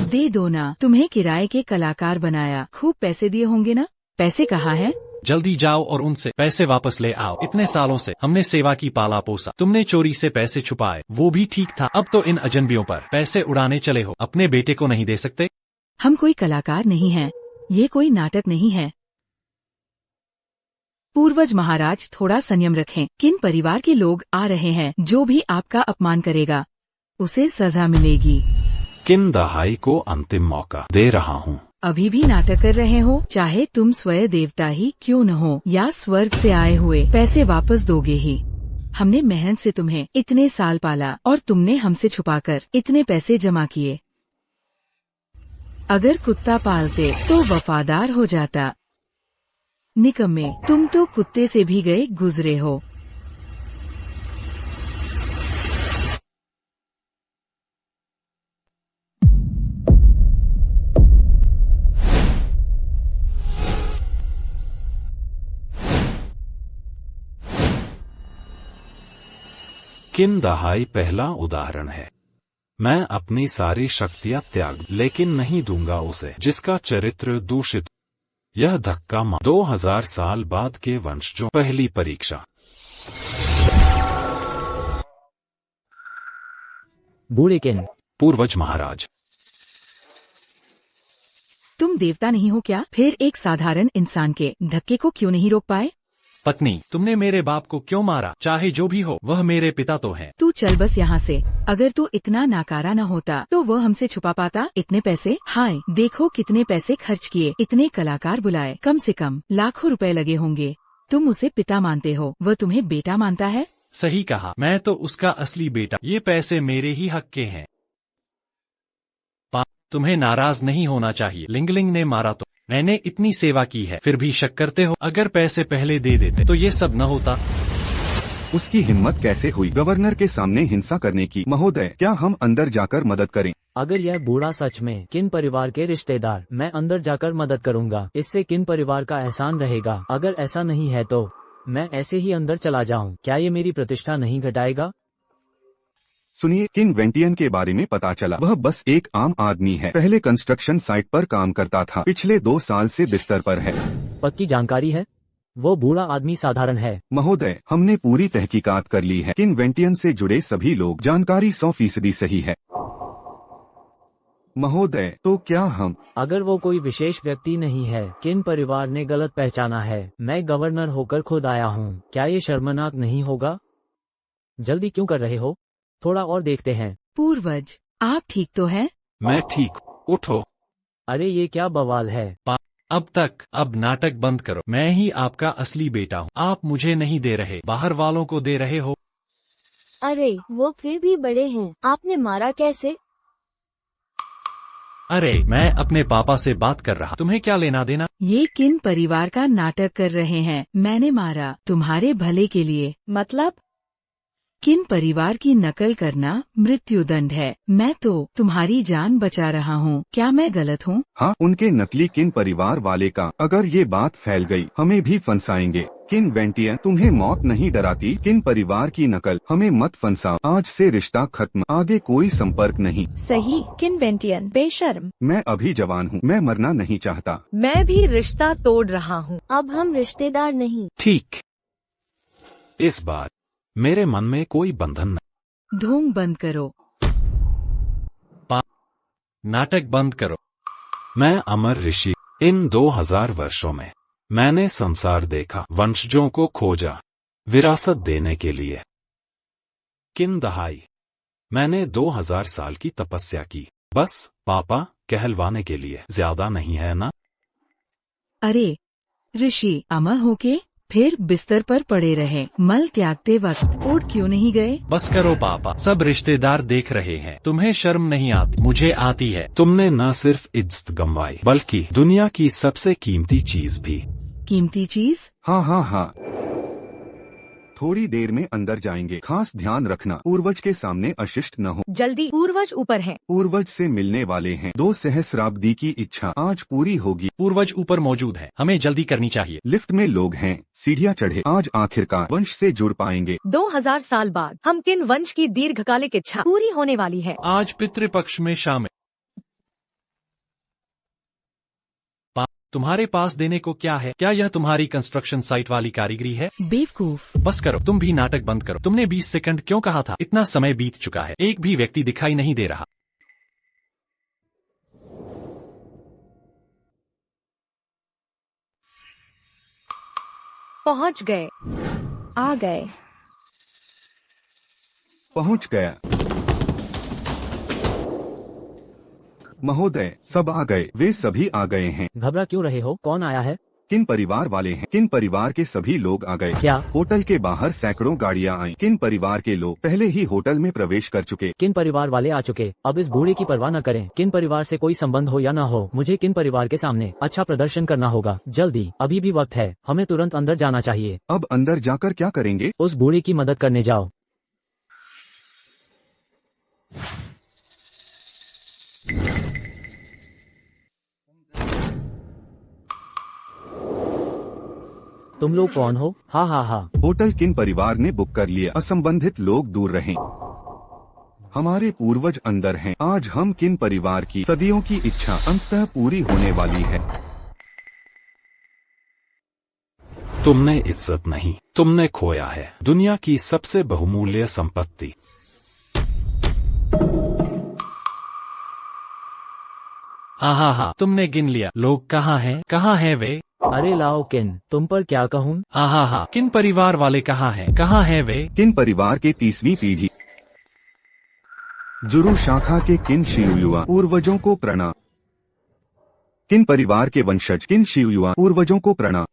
[SPEAKER 5] दे दो ना, तुम्हें किराए के कलाकार बनाया, खूब पैसे दिए होंगे ना? पैसे कहाँ है?
[SPEAKER 1] जल्दी जाओ और उनसे पैसे वापस ले आओ। इतने सालों से हमने सेवा की, पाला पोसा। तुमने चोरी से पैसे छुपाए, वो भी ठीक था। अब तो इन अजनबियों पर पैसे उड़ाने चले हो। अपने बेटे को नहीं दे सकते?
[SPEAKER 5] हम कोई कलाकार नहीं हैं, ये कोई नाटक नहीं है। पूर्वज महाराज, थोड़ा संयम रखें। किन परिवार के लोग आ रहे हैं? जो भी आपका अपमान करेगा उसे सजा मिलेगी।
[SPEAKER 6] किन दहाई को अंतिम मौका दे रहा हूँ।
[SPEAKER 5] अभी भी नाटक कर रहे हो? चाहे तुम स्वयं देवता ही क्यों न हो या स्वर्ग से आए हुए, पैसे वापस दोगे ही। हमने मेहनत से तुम्हें इतने साल पाला और तुमने हमसे छुपाकर इतने पैसे जमा किए। अगर कुत्ता पालते तो वफादार हो जाता। निकम्मे, तुम तो कुत्ते से भी गए गुजरे हो।
[SPEAKER 6] किन दहाई पहला उदाहरण है। मैं अपनी सारी शक्तियां त्याग लेकिन नहीं दूंगा उसे जिसका चरित्र दूषित। यह धक्का 2000 साल बाद के वंशजों। पहली परीक्षा।
[SPEAKER 2] बूढ़े किन।
[SPEAKER 6] पूर्वज महाराज।
[SPEAKER 5] तुम देवता नहीं हो क्या? फिर एक साधारण इंसान के धक्के को क्यों नहीं रोक पाए?
[SPEAKER 1] पत्नी, तुमने मेरे बाप को क्यों मारा? चाहे जो भी हो, वह मेरे पिता तो हैं।
[SPEAKER 5] तू चल बस यहाँ से। अगर तू इतना नाकारा न होता तो वो हमसे छुपा पाता इतने पैसे? हाय, देखो कितने पैसे खर्च किए, इतने कलाकार बुलाए, कम से कम लाखों रुपए लगे होंगे। तुम उसे पिता मानते हो, वह तुम्हें बेटा मानता है।
[SPEAKER 1] सही कहा, मैं तो उसका असली बेटा। ये पैसे मेरे ही हक के हैं। तुम्हें नाराज नहीं होना चाहिए। लिंगलिंग ने मारा तो मैंने इतनी सेवा की है, फिर भी शक करते हो? अगर पैसे पहले दे देते तो ये सब न होता।
[SPEAKER 8] उसकी हिम्मत कैसे हुई गवर्नर के सामने हिंसा करने की? महोदय, क्या हम अंदर जाकर मदद करें?
[SPEAKER 2] अगर यह बूढ़ा सच में किन परिवार के रिश्तेदार, मैं अंदर जाकर मदद करूंगा। इससे किन परिवार का एहसान रहेगा। अगर ऐसा नहीं है तो मैं ऐसे ही अंदर चला जाऊं। क्या ये मेरी प्रतिष्ठा नहीं घटाएगा?
[SPEAKER 8] सुनिए, किन वेंटियन के बारे में पता चला। वह बस एक आम आदमी है। पहले कंस्ट्रक्शन साइट पर काम करता था, पिछले 2 साल से बिस्तर पर है।
[SPEAKER 2] पक्की जानकारी है? वो बूढ़ा आदमी साधारण है?
[SPEAKER 8] महोदय, हमने पूरी तहकीकात कर ली है। किन वेंटियन से जुड़े सभी लोग, जानकारी 100% सही है। महोदय, तो क्या हम?
[SPEAKER 2] अगर वो कोई विशेष व्यक्ति नहीं है, किन परिवार ने गलत पहचाना है। मैं गवर्नर होकर खुद आया हूँ। क्या ये शर्मनाक नहीं होगा? जल्दी क्यों कर रहे हो? थोड़ा और देखते हैं।
[SPEAKER 5] पूर्वज, आप ठीक तो हैं?
[SPEAKER 6] मैं ठीक। उठो।
[SPEAKER 2] अरे ये क्या बवाल है?
[SPEAKER 1] अब नाटक बंद करो। मैं ही आपका असली बेटा हूँ। आप मुझे नहीं दे रहे, बाहर वालों को दे रहे हो।
[SPEAKER 4] अरे वो फिर भी बड़े हैं, आपने मारा कैसे?
[SPEAKER 1] अरे मैं अपने पापा से बात कर रहा, तुम्हें क्या लेना देना?
[SPEAKER 5] ये किन परिवार का नाटक कर रहे हैं? मैंने मारा तुम्हारे भले के लिए।
[SPEAKER 7] मतलब?
[SPEAKER 5] किन परिवार की नकल करना मृत्युदंड है। मैं तो तुम्हारी जान बचा रहा हूँ। क्या मैं गलत हूँ?
[SPEAKER 8] हाँ, उनके नकली किन परिवार वाले का अगर ये बात फैल गई, हमें भी फंसाएंगे। किन वेंटियन, तुम्हें मौत नहीं डराती? किन परिवार की नकल, हमें मत फंसाओ। आज से रिश्ता खत्म, आगे कोई संपर्क नहीं।
[SPEAKER 7] सही, किन वेंटियन बेशर्म।
[SPEAKER 8] मैं अभी जवान हूँ, मैं मरना नहीं चाहता।
[SPEAKER 9] मैं भी रिश्ता तोड़ रहा हूँ।
[SPEAKER 4] अब हम रिश्तेदार नहीं।
[SPEAKER 6] ठीक। इस बार मेरे मन में कोई बंधन नहीं।
[SPEAKER 5] ढोंग बंद करो।
[SPEAKER 1] नाटक बंद करो।
[SPEAKER 6] मैं अमर ऋषि। इन 2000 वर्षों में मैंने संसार देखा, वंशजों को खोजा विरासत देने के लिए। किन दहाई, मैंने 2000 साल की तपस्या की। बस पापा कहलवाने के लिए ज्यादा नहीं है ना?
[SPEAKER 5] अरे ऋषि अमर होके फिर बिस्तर पर पड़े रहे। मल त्यागते वक्त उठ क्यों नहीं गए?
[SPEAKER 1] बस करो पापा, सब रिश्तेदार देख रहे हैं। तुम्हें शर्म नहीं आती? मुझे आती है।
[SPEAKER 6] तुमने न सिर्फ इज्जत गंवाई बल्कि दुनिया की सबसे कीमती चीज भी।
[SPEAKER 5] कीमती चीज?
[SPEAKER 8] हाँ हाँ हाँ, थोड़ी देर में अंदर जाएंगे। खास ध्यान रखना पूर्वज के सामने अशिष्ट न हो।
[SPEAKER 9] जल्दी, पूर्वज ऊपर हैं।
[SPEAKER 8] पूर्वज से मिलने वाले हैं। 2 सहस्राब्दी की इच्छा आज पूरी होगी।
[SPEAKER 1] पूर्वज ऊपर मौजूद है, हमें जल्दी करनी चाहिए।
[SPEAKER 8] लिफ्ट में लोग हैं, सीढ़ियाँ चढ़े। आज आखिरकार वंश से जुड़ पाएंगे।
[SPEAKER 9] 2000 साल बाद हम किन वंश की दीर्घकालिक इच्छा पूरी होने वाली है।
[SPEAKER 1] आज पितृपक्ष में शामिल। तुम्हारे पास देने को क्या है? क्या यह तुम्हारी कंस्ट्रक्शन साइट वाली कारीगरी है?
[SPEAKER 5] बेवकूफ।
[SPEAKER 1] बस करो, तुम भी नाटक बंद करो। तुमने 20 सेकंड क्यों कहा था? इतना समय बीत चुका है, एक भी व्यक्ति दिखाई नहीं दे रहा।
[SPEAKER 9] पहुंच गए।
[SPEAKER 7] आ गए।
[SPEAKER 8] पहुंच गया। महोदय, सब आ गए। वे सभी आ गए हैं।
[SPEAKER 2] घबरा क्यों रहे हो? कौन आया है?
[SPEAKER 8] किन परिवार वाले हैं? किन परिवार के सभी लोग आ गए।
[SPEAKER 2] क्या?
[SPEAKER 8] होटल के बाहर सैकड़ों गाड़ियां आईं। किन परिवार के लोग पहले ही होटल में प्रवेश कर चुके।
[SPEAKER 2] किन परिवार वाले आ चुके? अब इस बूढ़े की परवाह न करें। किन परिवार से कोई संबंध हो या न हो, मुझे किन परिवार के सामने अच्छा प्रदर्शन करना होगा। जल्दी, अभी भी वक्त है, हमें तुरंत अंदर जाना चाहिए।
[SPEAKER 8] अब अंदर जाकर क्या करेंगे?
[SPEAKER 2] उस बूढ़े की मदद करने जाओ। तुम लोग कौन हो? हाँ हाँ हाँ।
[SPEAKER 8] होटल किन परिवार ने बुक कर लिया। असंबंधित लोग दूर रहें। हमारे पूर्वज अंदर हैं। आज हम किन परिवार की सदियों की इच्छा अंततः पूरी होने वाली है।
[SPEAKER 6] तुमने इज्जत नहीं, तुमने खोया है दुनिया की सबसे बहुमूल्य संपत्ति।
[SPEAKER 1] हाँ, तुमने गिन लिया। लोग कहाँ हैं? कहाँ हैं वे?
[SPEAKER 2] अरे लाओ किन, तुम पर क्या कहूँ।
[SPEAKER 1] हाँ, किन परिवार वाले कहाँ हैं? कहाँ हैं वे?
[SPEAKER 8] किन परिवार के 30वीं पीढ़ी जुरू शाखा के किन शिवयुवा पूर्वजों को प्रणाम। किन परिवार के वंशज किन शिवयुवा पूर्वजों को प्रणाम।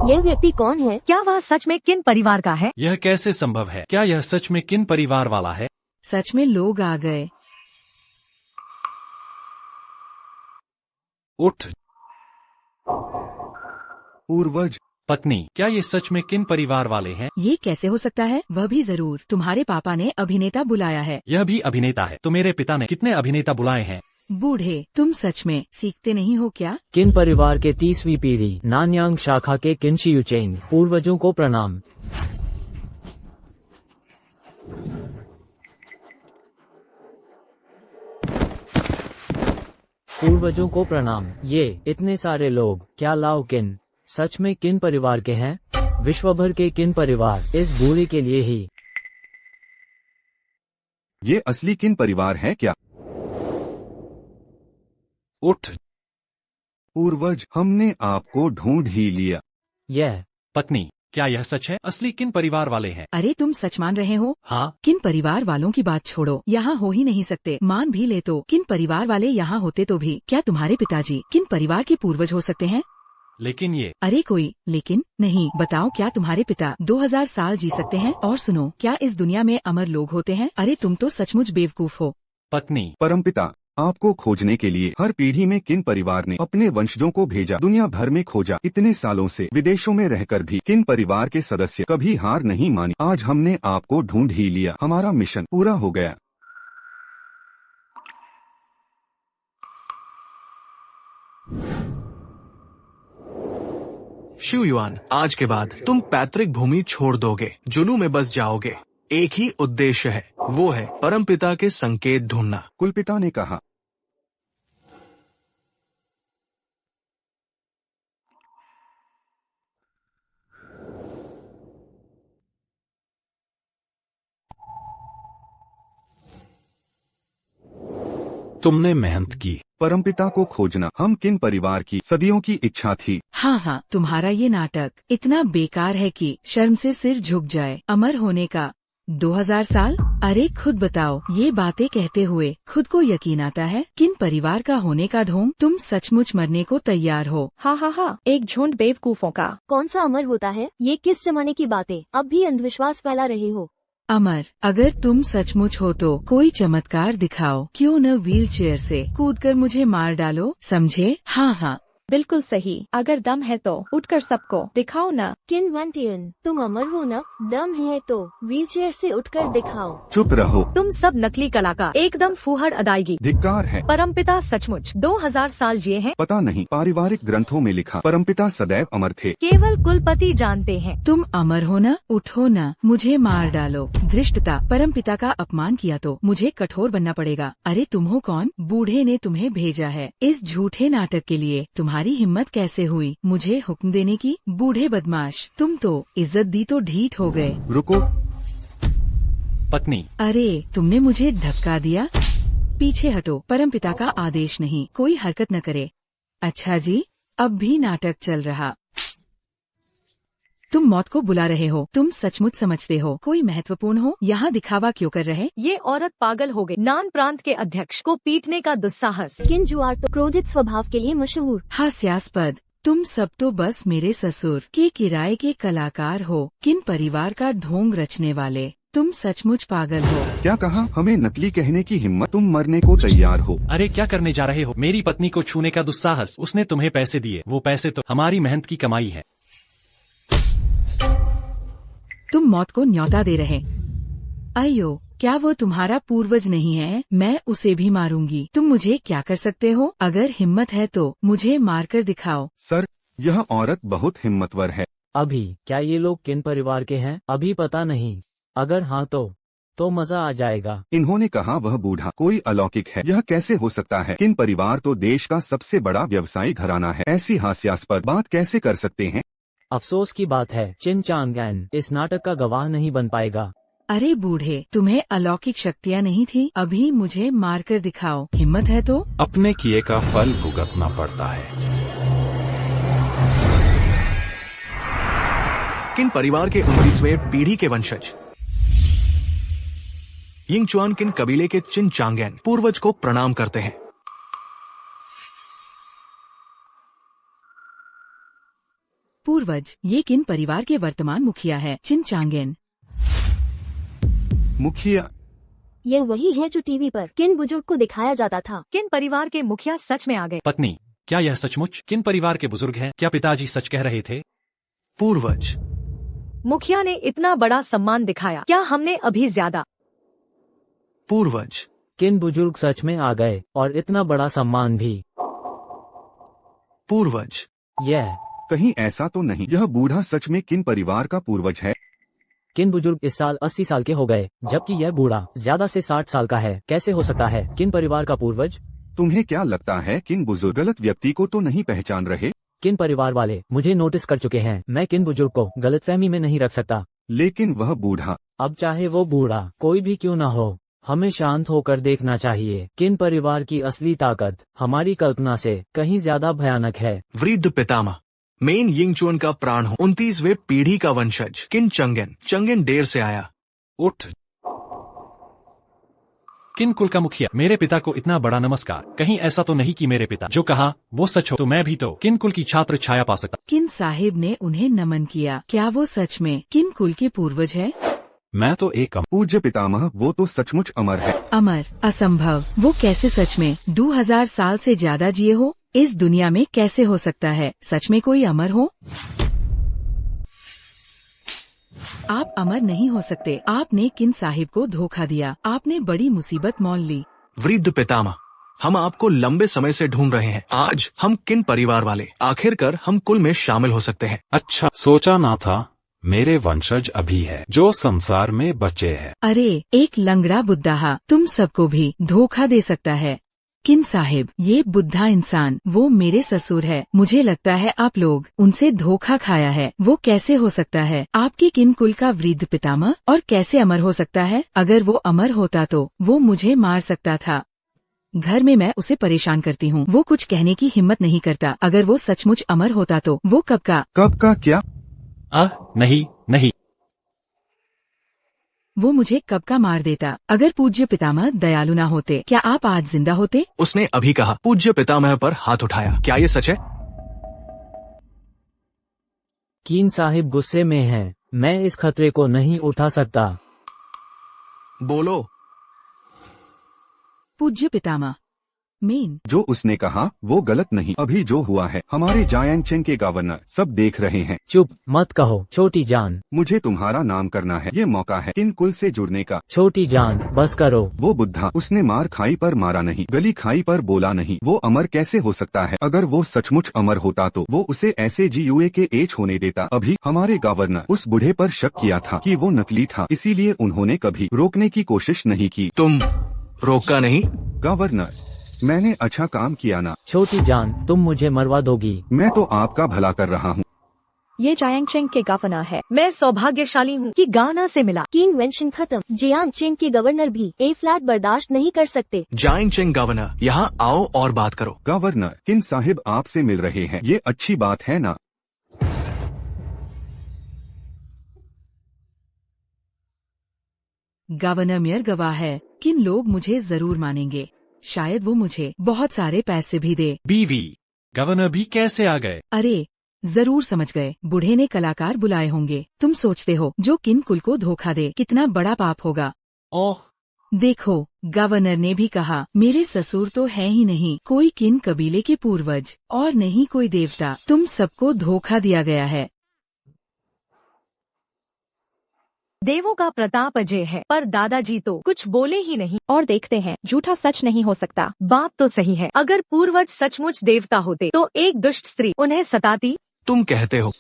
[SPEAKER 4] यह व्यक्ति कौन है?
[SPEAKER 9] क्या वह सच में किन परिवार का है?
[SPEAKER 1] यह कैसे संभव है? क्या यह सच में किन परिवार वाला है?
[SPEAKER 5] सच में लोग आ गए।
[SPEAKER 6] उठ।
[SPEAKER 8] पूर्वज।
[SPEAKER 1] पत्नी, क्या ये सच में किन परिवार वाले हैं?
[SPEAKER 5] ये कैसे हो सकता है? वह भी जरूर। तुम्हारे पापा ने अभिनेता बुलाया है।
[SPEAKER 1] यह भी अभिनेता है? तो मेरे पिता ने कितने अभिनेता बुलाए हैं?
[SPEAKER 5] बूढ़े, तुम सच में सीखते नहीं हो क्या?
[SPEAKER 2] किन परिवार के 30वीं पीढ़ी नान्यांग शाखा के किन शियुचेन पूर्वजों को प्रणाम। पूर्वजों को प्रणाम। ये इतने सारे लोग, क्या लाओ किन सच में किन परिवार के हैं? विश्व भर के किन परिवार इस बूढ़े के लिए ही।
[SPEAKER 8] ये असली किन परिवार है क्या?
[SPEAKER 6] उठ।
[SPEAKER 8] पूर्वज, हमने आपको ढूंढ ही लिया।
[SPEAKER 2] यह
[SPEAKER 1] पत्नी, क्या यह सच है? असली किन परिवार वाले हैं?
[SPEAKER 5] अरे तुम सच मान रहे हो?
[SPEAKER 1] हाँ।
[SPEAKER 5] किन परिवार वालों की बात छोड़ो, यहाँ हो ही नहीं सकते। मान भी ले तो किन परिवार वाले यहाँ होते तो भी क्या तुम्हारे पिताजी किन परिवार के पूर्वज हो सकते हैं?
[SPEAKER 1] लेकिन ये
[SPEAKER 5] अरे कोई लेकिन नहीं। बताओ, क्या तुम्हारे पिता 2000 साल जी सकते हैं? और सुनो, क्या इस दुनिया में अमर लोग होते हैं? अरे तुम तो सचमुच बेवकूफ हो।
[SPEAKER 1] पत्नी,
[SPEAKER 8] परमपिता, आपको खोजने के लिए हर पीढ़ी में किन परिवार ने अपने वंशजों को भेजा। दुनिया भर में खोजा। इतने सालों से विदेशों में रहकर भी किन परिवार के सदस्य कभी हार नहीं मानी। आज हमने आपको ढूंढ ही लिया। हमारा मिशन पूरा हो गया।
[SPEAKER 3] शिवयुआन, आज के बाद तुम पैतृक भूमि छोड़ दोगे, जुलू में बस जाओगे। एक ही उद्देश्य है, वो है परमपिता के संकेत ढूंढना।
[SPEAKER 8] कुलपिता ने कहा।
[SPEAKER 6] तुमने मेहनत की।
[SPEAKER 8] परमपिता को खोजना हम किन परिवार की सदियों की इच्छा थी।
[SPEAKER 5] हाँ, तुम्हारा ये नाटक इतना बेकार है कि शर्म से सिर झुक जाए। अमर होने का 2000 साल? अरे खुद बताओ, ये बातें कहते हुए खुद को यकीन आता है किन परिवार का होने का ढोंग? तुम सचमुच मरने को तैयार हो।
[SPEAKER 7] हा, एक झुंड बेवकूफों का।
[SPEAKER 4] कौन सा अमर होता है? ये किस जमाने की बातें? अब भी अंधविश्वास फैला रहे हो।
[SPEAKER 5] अमर, अगर तुम सचमुच हो तो कोई चमत्कार दिखाओ। क्यों न व्हील चेयर से कूदकर मुझे मार डालो, समझे? हाँ,
[SPEAKER 7] बिल्कुल सही। अगर दम है तो उठकर सबको दिखाओ ना।
[SPEAKER 4] किन वेंटियन, तुम अमर हो न? दम है तो व्हीलचेयर से उठकर दिखाओ।
[SPEAKER 8] चुप रहो।
[SPEAKER 9] तुम सब नकली कलाकार, एकदम फूहड़ अदायगी।
[SPEAKER 8] धिक्कार है।
[SPEAKER 9] परमपिता सचमुच 2000 साल जिए हैं।
[SPEAKER 8] पता नहीं, पारिवारिक ग्रंथों में लिखा परमपिता सदैव अमर थे।
[SPEAKER 9] केवल कुलपति जानते हैं।
[SPEAKER 5] तुम अमर हो न? उठो न, मुझे मार डालो। धृष्टता, परमपिता का अपमान किया तो मुझे कठोर बनना पड़ेगा। अरे तुम हो कौन? बूढ़े ने तुम्हें भेजा है इस झूठे नाटक के लिए। तुम्हारी हिम्मत कैसे हुई मुझे हुक्म देने की? बूढ़े बदमाश, तुम तो इज्जत दी तो ढीठ हो गए।
[SPEAKER 8] रुको।
[SPEAKER 1] पत्नी,
[SPEAKER 5] अरे तुमने मुझे धक्का दिया। पीछे हटो, परमपिता का आदेश नहीं, कोई हरकत न करे। अच्छा जी, अब भी नाटक चल रहा। तुम मौत को बुला रहे हो। तुम सचमुच समझते हो कोई महत्वपूर्ण हो? यहाँ दिखावा क्यों कर रहे?
[SPEAKER 9] ये औरत पागल हो गई। नान प्रांत के अध्यक्ष को पीटने का दुस्साहस।
[SPEAKER 4] किन जुआर तो क्रोधित स्वभाव के लिए मशहूर।
[SPEAKER 5] हास्यास्पद, तुम सब तो बस मेरे ससुर के किराए के कलाकार हो। किन परिवार का ढोंग रचने वाले? तुम सचमुच पागल हो।
[SPEAKER 8] क्या कहा? हमें नकली कहने की हिम्मत? तुम मरने को तैयार हो।
[SPEAKER 1] अरे क्या करने जा रहे हो? मेरी पत्नी को छूने का दुस्साहस। उसने तुम्हें पैसे दिए, वो पैसे तो हमारी मेहनत की कमाई है।
[SPEAKER 5] तुम मौत को न्योता दे रहे। अयो, क्या वो तुम्हारा पूर्वज नहीं है? मैं उसे भी मारूंगी। तुम मुझे क्या कर सकते हो? अगर हिम्मत है तो मुझे मारकर दिखाओ।
[SPEAKER 8] सर, यह औरत बहुत हिम्मतवर है।
[SPEAKER 2] अभी क्या ये लोग किन परिवार के हैं? अभी पता नहीं। अगर हाँ तो मजा आ जाएगा।
[SPEAKER 8] इन्होंने कहा वह बूढ़ा कोई अलौकिक है। यह कैसे हो सकता है? किन परिवार तो देश का सबसे बड़ा व्यवसायी घराना है। ऐसी हास्यास्पद बात कैसे कर सकते हैं?
[SPEAKER 2] अफसोस की बात है, चिन चांगैन इस नाटक का गवाह नहीं बन पाएगा।
[SPEAKER 5] अरे बूढ़े, तुम्हें अलौकिक शक्तियाँ नहीं थी? अभी मुझे मारकर दिखाओ। हिम्मत है तो।
[SPEAKER 6] अपने किए का फल भुगतना पड़ता है।
[SPEAKER 3] किन परिवार के 29वें पीढ़ी के वंशज यिंगचुआन किन कबीले के चिन चांगैन पूर्वज को प्रणाम करते हैं।
[SPEAKER 5] पूर्वज, ये किन परिवार के वर्तमान मुखिया है? चिन चांगेन।
[SPEAKER 8] मुखिया?
[SPEAKER 4] ये वही है जो टीवी पर किन बुजुर्ग को दिखाया जाता था।
[SPEAKER 9] किन परिवार के मुखिया सच में आ गए।
[SPEAKER 1] पत्नी, क्या यह सचमुच किन परिवार के बुजुर्ग हैं? क्या पिताजी सच कह रहे थे?
[SPEAKER 3] पूर्वज,
[SPEAKER 9] मुखिया ने इतना बड़ा सम्मान दिखाया, क्या हमने अभी ज्यादा?
[SPEAKER 3] पूर्वज,
[SPEAKER 2] किन बुजुर्ग सच में आ गए और इतना बड़ा सम्मान भी।
[SPEAKER 3] पूर्वज,
[SPEAKER 2] यह
[SPEAKER 8] कहीं ऐसा तो नहीं यह बूढ़ा सच में किन परिवार का पूर्वज है?
[SPEAKER 2] किन बुजुर्ग इस साल 80 साल के हो गए, जबकि यह बूढ़ा ज्यादा से 60 साल का है। कैसे हो सकता है? किन परिवार का पूर्वज?
[SPEAKER 8] तुम्हें क्या लगता है किन बुजुर्ग गलत व्यक्ति को तो नहीं पहचान रहे?
[SPEAKER 2] किन परिवार वाले मुझे नोटिस कर चुके हैं। मैं किन बुजुर्ग को गलतफहमी में नहीं रख सकता।
[SPEAKER 8] लेकिन वह बूढ़ा,
[SPEAKER 2] अब चाहे वो बूढ़ा कोई भी क्यों न हो, हमें शांत होकर देखना चाहिए। किन परिवार की असली ताकत हमारी कल्पना से कहीं ज्यादा भयानक है।
[SPEAKER 3] वृद्ध पितामह मेन यिंगचुआन का प्राण हो 29वें पीढ़ी का वंशज किन चंगेन डेर से आया।
[SPEAKER 6] उठ।
[SPEAKER 1] किन कुल का मुखिया, मेरे पिता को इतना बड़ा नमस्कार। कहीं ऐसा तो नहीं कि मेरे पिता जो कहा वो सच हो, तो मैं भी तो किन कुल की छात्र छाया पा सकता।
[SPEAKER 5] किन साहिब ने उन्हें नमन किया। क्या वो सच में किन कुल के पूर्वज है?
[SPEAKER 6] मैं तो एक
[SPEAKER 8] पूज्य पितामह, वो तो सचमुच अमर है।
[SPEAKER 5] अमर? असंभव। वो कैसे सच में 2000 साल से ज्यादा जिए हो? इस दुनिया में कैसे हो सकता है सच में कोई अमर हो? आप अमर नहीं हो सकते। आपने किन साहिब को धोखा दिया। आपने बड़ी मुसीबत मोल ली।
[SPEAKER 3] वृद्ध पितामह, हम आपको लंबे समय से ढूंढ रहे हैं। आज हम किन परिवार वाले आखिरकार हम कुल में शामिल हो सकते हैं।
[SPEAKER 6] अच्छा सोचा ना था। मेरे वंशज अभी है जो संसार में बचे हैं।
[SPEAKER 5] अरे एक लंगड़ा बुद्धाहा तुम सबको भी धोखा दे सकता है। किन साहिब, ये बुद्धा इंसान वो मेरे ससुर है। मुझे लगता है आप लोग उनसे धोखा खाया है। वो कैसे हो सकता है आपके किन कुल का वृद्ध पितामह? और कैसे अमर हो सकता है? अगर वो अमर होता तो वो मुझे मार सकता था। घर में मैं उसे परेशान करती हूँ, वो कुछ कहने की हिम्मत नहीं करता। अगर वो सचमुच अमर होता तो वो कब का
[SPEAKER 8] क्या?
[SPEAKER 1] नहीं,
[SPEAKER 5] वो मुझे कब का मार देता। अगर पूज्य पितामह दयालु ना होते, क्या आप आज जिंदा होते?
[SPEAKER 3] उसने अभी कहा। पूज्य पितामह पर हाथ उठाया। क्या ये सच है?
[SPEAKER 2] कीन साहिब गुस्से में हैं। मैं इस खतरे को नहीं उठा सकता।
[SPEAKER 3] बोलो।
[SPEAKER 5] पूज्य पितामह, मेन।
[SPEAKER 8] जो उसने कहा वो गलत नहीं। अभी जो हुआ है, हमारे जायांग चेंग के गवर्नर सब देख रहे हैं।
[SPEAKER 2] चुप मत कहो छोटी जान।
[SPEAKER 8] मुझे तुम्हारा नाम करना है। ये मौका है किन कुल से जुड़ने का।
[SPEAKER 2] छोटी जान बस करो।
[SPEAKER 8] वो बुद्धा, उसने मार खाई पर मारा नहीं, गली खाई पर बोला नहीं। वो अमर कैसे हो सकता है? अगर वो सचमुच अमर होता तो वो उसे ऐसे GUA के एज होने देता। अभी हमारे गवर्नर उस बूढ़े पर शक किया था कि वो नकली था, इसीलिए उन्होंने कभी रोकने की कोशिश नहीं की।
[SPEAKER 3] तुम रोका नहीं?
[SPEAKER 8] गवर्नर, मैंने अच्छा काम किया ना।
[SPEAKER 2] छोटी जान तुम मुझे मरवा दोगी।
[SPEAKER 8] मैं तो आपका भला कर रहा हूँ।
[SPEAKER 7] ये जायांग चेंग के गवर्नर है।
[SPEAKER 9] मैं सौभाग्यशाली हूँ कि गाना से मिला।
[SPEAKER 4] किंग वेंशन खत्म। जियांग चेंग के गवर्नर भी ए फ्लैट बर्दाश्त नहीं कर सकते।
[SPEAKER 3] जायांग चेंग गवर्नर, यहाँ आओ और बात करो।
[SPEAKER 8] गवर्नर, किन साहिब आपसे मिल रहे हैं, ये अच्छी बात है ना?
[SPEAKER 5] गवर्नर मेयर गवाह है। किन लोग मुझे जरूर मानेंगे। शायद वो मुझे बहुत सारे पैसे भी दे।
[SPEAKER 1] बीवी, गवर्नर भी कैसे आ गए?
[SPEAKER 5] अरे जरूर समझ गए। बूढ़े ने कलाकार बुलाए होंगे। तुम सोचते हो जो किन कुल को धोखा दे कितना बड़ा पाप होगा।
[SPEAKER 1] ओह,
[SPEAKER 5] देखो, गवर्नर ने भी कहा मेरे ससुर तो है ही नहीं कोई किन कबीले के पूर्वज और नहीं कोई देवता। तुम सबको धोखा दिया गया है।
[SPEAKER 9] देवों का प्रताप अजय है, पर दादाजी तो कुछ बोले ही नहीं।
[SPEAKER 7] और देखते हैं झूठा सच नहीं हो सकता।
[SPEAKER 9] बात तो सही है। अगर पूर्वज सचमुच देवता होते तो एक दुष्ट स्त्री उन्हें सताती।
[SPEAKER 3] तुम कहते हो।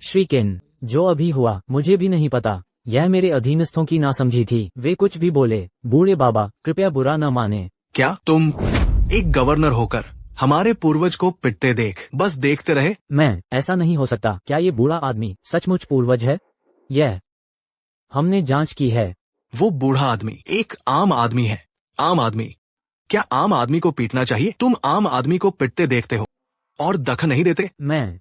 [SPEAKER 2] श्री किन, जो अभी हुआ मुझे भी नहीं पता। यह मेरे अधीनस्थों की नासमझी थी। वे कुछ भी बोले। बूढ़े बाबा कृपया बुरा न माने।
[SPEAKER 3] क्या तुम एक गवर्नर होकर हमारे पूर्वज को पिटते देख बस देखते रहे?
[SPEAKER 2] मैं ऐसा नहीं हो सकता। क्या ये बूढ़ा आदमी सचमुच पूर्वज है? यह हमने जांच की है।
[SPEAKER 3] वो बूढ़ा आदमी एक आम आदमी है। आम आदमी? क्या आम आदमी को पीटना चाहिए? तुम आम आदमी को पिटते देखते हो और दखल नहीं देते।
[SPEAKER 2] मैं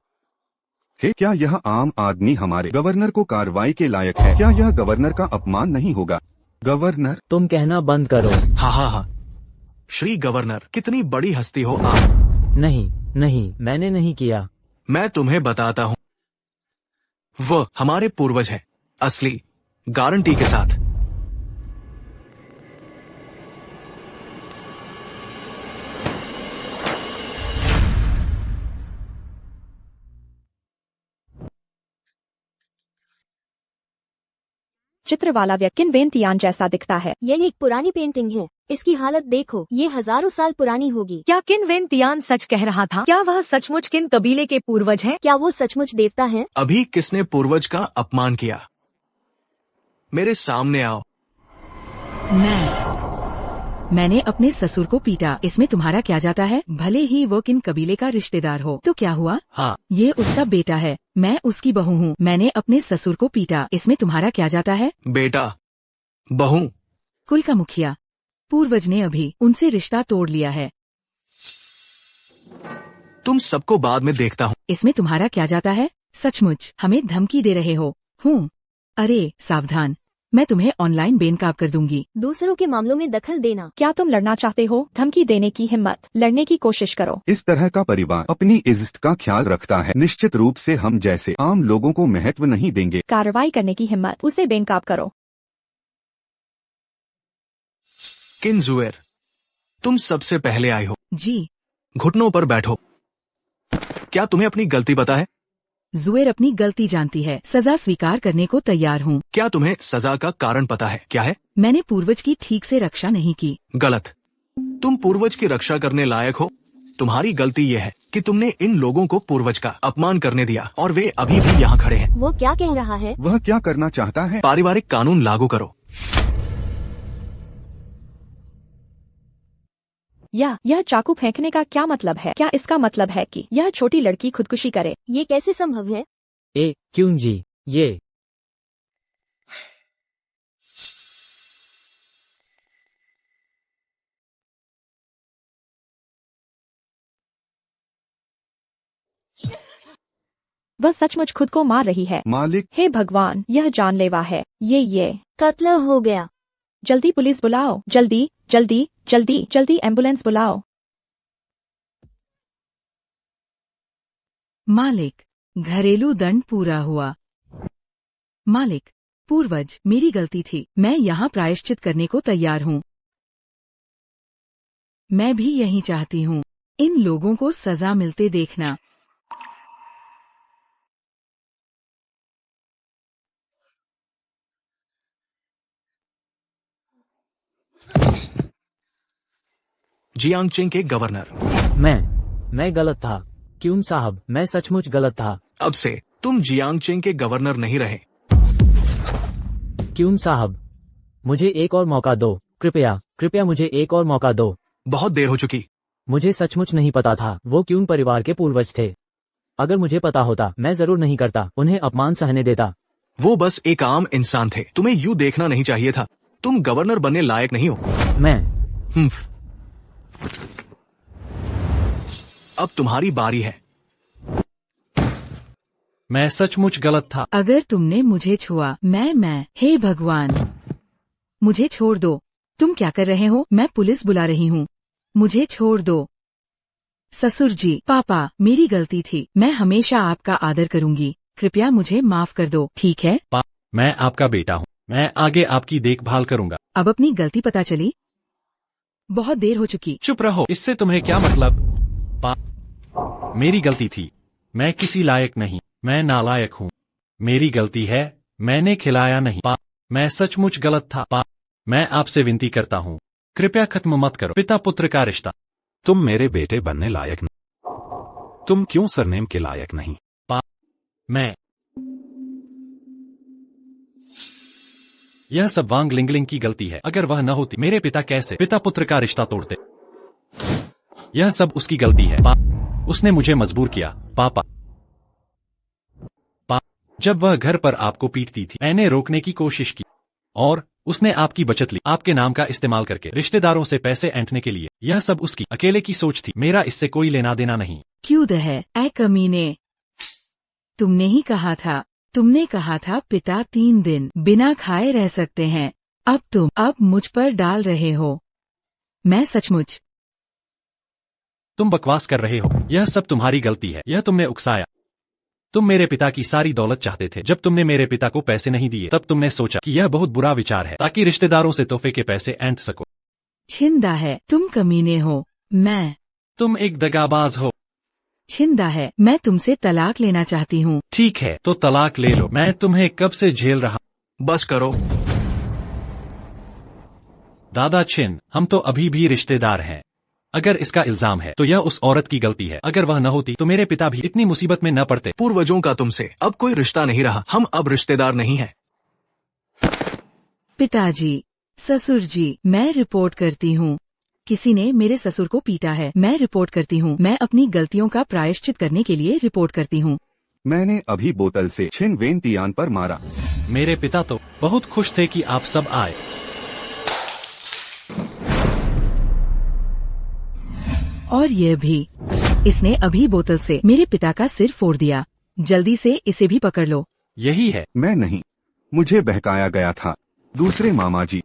[SPEAKER 8] क्या यह आम आदमी हमारे गवर्नर को कार्रवाई के लायक है? क्या यह गवर्नर का अपमान नहीं होगा? गवर्नर,
[SPEAKER 2] तुम कहना बंद करो।
[SPEAKER 3] हाँ हाँ हाँ, श्री गवर्नर, कितनी बड़ी हस्ती हो आप।
[SPEAKER 2] नहीं नहीं, मैंने नहीं किया।
[SPEAKER 3] मैं तुम्हें बताता हूँ, वो हमारे पूर्वज है, असली, गारंटी के साथ।
[SPEAKER 7] चित्र वाला व्यक्ति किन वेंतियान जैसा दिखता है।
[SPEAKER 4] यह एक पुरानी पेंटिंग है। इसकी हालत देखो, ये हजारों साल पुरानी होगी।
[SPEAKER 9] क्या किन वेंतियान सच कह रहा था? क्या वह सचमुच किन कबीले के पूर्वज हैं?
[SPEAKER 4] क्या वो सचमुच देवता हैं?
[SPEAKER 3] अभी किसने पूर्वज का अपमान किया? मेरे सामने आओ।
[SPEAKER 5] मैंने अपने ससुर को पीटा। इसमें तुम्हारा क्या जाता है? भले ही वो किन कबीले का रिश्तेदार हो तो क्या हुआ?
[SPEAKER 2] हाँ,
[SPEAKER 5] ये उसका बेटा है, मैं उसकी बहू हूँ। मैंने अपने ससुर को पीटा। इसमें तुम्हारा क्या जाता है?
[SPEAKER 3] बेटा, बहू,
[SPEAKER 5] कुल का मुखिया, पूर्वज ने अभी उनसे रिश्ता तोड़ लिया है।
[SPEAKER 3] तुम सबको बाद में देखता हूँ।
[SPEAKER 5] इसमें तुम्हारा क्या जाता है? सचमुच हमें धमकी दे रहे हो? हूँ। अरे सावधान, मैं तुम्हें ऑनलाइन बेनकाब कर दूंगी।
[SPEAKER 4] दूसरों के मामलों में दखल देना।
[SPEAKER 7] क्या तुम लड़ना चाहते हो? धमकी देने की हिम्मत, लड़ने की कोशिश करो।
[SPEAKER 8] इस तरह का परिवार अपनी इज्जत का ख्याल रखता है। निश्चित रूप से हम जैसे आम लोगों को महत्व नहीं देंगे।
[SPEAKER 7] कार्रवाई करने की हिम्मत, उसे बेनकाब करो।
[SPEAKER 3] किन जुएर, तुम सबसे पहले आए हो।
[SPEAKER 5] जी।
[SPEAKER 3] घुटनों पर बैठो। क्या तुम्हें अपनी गलती पता है?
[SPEAKER 5] जुएर अपनी गलती जानती है, सजा स्वीकार करने को तैयार हूँ।
[SPEAKER 3] क्या तुम्हें सजा का कारण पता है? क्या है?
[SPEAKER 5] मैंने पूर्वज की ठीक से रक्षा नहीं की।
[SPEAKER 3] गलत। तुम पूर्वज की रक्षा करने लायक हो। तुम्हारी गलती ये है कि तुमने इन लोगों को पूर्वज का अपमान करने दिया और वे अभी भी यहाँ खड़े हैं।
[SPEAKER 4] वो क्या कह रहा है?
[SPEAKER 8] वह क्या करना चाहता है?
[SPEAKER 3] पारिवारिक कानून लागू करो।
[SPEAKER 7] यह चाकू फेंकने का क्या मतलब है? क्या इसका मतलब है कि यह छोटी लड़की खुदकुशी करे?
[SPEAKER 4] ये कैसे संभव है?
[SPEAKER 2] क्यों जी, ये
[SPEAKER 7] वह सचमुच खुद को मार रही है।
[SPEAKER 8] मालिक,
[SPEAKER 7] हे भगवान, यह जानलेवा है। ये
[SPEAKER 4] कत्ल हो गया।
[SPEAKER 7] जल्दी पुलिस बुलाओ, जल्दी जल्दी जल्दी जल्दी एम्बुलेंस बुलाओ।
[SPEAKER 5] मालिक, घरेलू दंड पूरा हुआ। मालिक, पूर्वज, मेरी गलती थी। मैं यहाँ प्रायश्चित करने को तैयार हूँ। मैं भी यही चाहती हूँ। इन लोगों को सजा मिलते देखना।
[SPEAKER 3] जियांगचिंग के गवर्नर।
[SPEAKER 2] मैं गलत था। क्यून साहब, मैं सचमुच गलत था।
[SPEAKER 3] अब से तुम जियांगचिंग के गवर्नर नहीं रहे।
[SPEAKER 2] क्यून साहब, मुझे एक और मौका दो। कृपया मुझे एक और मौका दो।
[SPEAKER 3] बहुत देर हो चुकी।
[SPEAKER 2] मुझे सचमुच नहीं पता था वो क्यून परिवार के पूर्वज थे। अगर मुझे पता होता मैं जरूर नहीं करता, उन्हें अपमान सहने देता।
[SPEAKER 3] वो बस एक आम इंसान थे। तुम्हें यूं देखना नहीं चाहिए था। तुम गवर्नर बनने लायक नहीं हो।
[SPEAKER 2] मैं
[SPEAKER 3] अब तुम्हारी बारी है।
[SPEAKER 1] मैं सचमुच गलत था।
[SPEAKER 5] अगर तुमने मुझे छुआ, मैं हे भगवान, मुझे छोड़ दो। तुम क्या कर रहे हो? मैं पुलिस बुला रही हूँ। मुझे छोड़ दो। ससुर जी, पापा, मेरी गलती थी। मैं हमेशा आपका आदर करूंगी। कृपया मुझे माफ कर दो, ठीक है?
[SPEAKER 1] मैं आपका बेटा हूँ। मैं आगे आपकी देखभाल करूंगा।
[SPEAKER 5] अब अपनी गलती पता चली? बहुत देर हो चुकी।
[SPEAKER 1] चुप रहो, इससे तुम्हें क्या मतलब? मेरी गलती थी। मैं किसी लायक नहीं। मैं नालायक हूँ। मेरी गलती है। मैंने खिलाया नहीं। मैं सचमुच गलत था। मैं आपसे विनती करता हूँ, कृपया खत्म मत करो पिता पुत्र का रिश्ता।
[SPEAKER 6] तुम मेरे बेटे बनने लायक नहीं। तुम क्यों सरनेम के लायक नहीं?
[SPEAKER 1] मैं यह सब वांग लिंगलिंग की गलती है। अगर वह न होती, मेरे पिता कैसे पिता पुत्र का रिश्ता तोड़ते? यह सब उसकी गलती है। उसने मुझे मजबूर किया। पापा, जब वह घर पर आपको पीटती थी, मैंने रोकने की कोशिश की और उसने आपकी बचत ली, आपके नाम का इस्तेमाल करके रिश्तेदारों से पैसे ऐंठने के लिए। यह सब उसकी अकेले की सोच थी। मेरा इससे कोई लेना देना नहीं।
[SPEAKER 5] क्यों है ऐ कमीने? तुमने ही कहा था। तुमने कहा था पिता 3 दिन बिना खाए रह सकते हैं। अब तुम मुझ पर डाल रहे हो। मैं सचमुच।
[SPEAKER 1] तुम बकवास कर रहे हो। यह सब तुम्हारी गलती है। यह तुमने उकसाया। तुम मेरे पिता की सारी दौलत चाहते थे। जब तुमने मेरे पिता को पैसे नहीं दिए, तब तुमने सोचा कि यह बहुत बुरा विचार है, ताकि रिश्तेदारों से तोहफे के पैसे ऐंठ सको।
[SPEAKER 5] छिंदा है, तुम कमीने हो।
[SPEAKER 1] तुम एक दगाबाज हो।
[SPEAKER 5] छिंदा है, मैं तुमसे तलाक लेना चाहती हूँ।
[SPEAKER 1] ठीक है, तो तलाक ले लो। मैं तुम्हें कब से झेल रहा।
[SPEAKER 3] बस करो।
[SPEAKER 1] दादा छिन, हम तो अभी भी रिश्तेदार हैं। अगर इसका इल्जाम है तो यह उस औरत की गलती है। अगर वह न होती तो मेरे पिता भी इतनी मुसीबत में न पड़ते।
[SPEAKER 3] पूर्वजों का तुमसे अब कोई रिश्ता नहीं रहा। हम अब रिश्तेदार नहीं हैं।
[SPEAKER 5] पिताजी, ससुर जी, मैं रिपोर्ट करती हूँ। किसी ने मेरे ससुर को पीटा है। मैं रिपोर्ट करती हूँ। मैं अपनी गलतियों का प्रायश्चित करने के लिए रिपोर्ट करती हूँ।
[SPEAKER 8] मैंने अभी बोतल से छिन वेंटियान पर मारा।
[SPEAKER 1] मेरे पिता तो बहुत खुश थे कि आप सब आए।
[SPEAKER 5] और यह भी, इसने अभी बोतल से मेरे पिता का सिर फोड़ दिया। जल्दी से इसे भी पकड़ लो।
[SPEAKER 1] यही है।
[SPEAKER 8] मैं नहीं, मुझे बहकाया गया था। दूसरे मामा जी,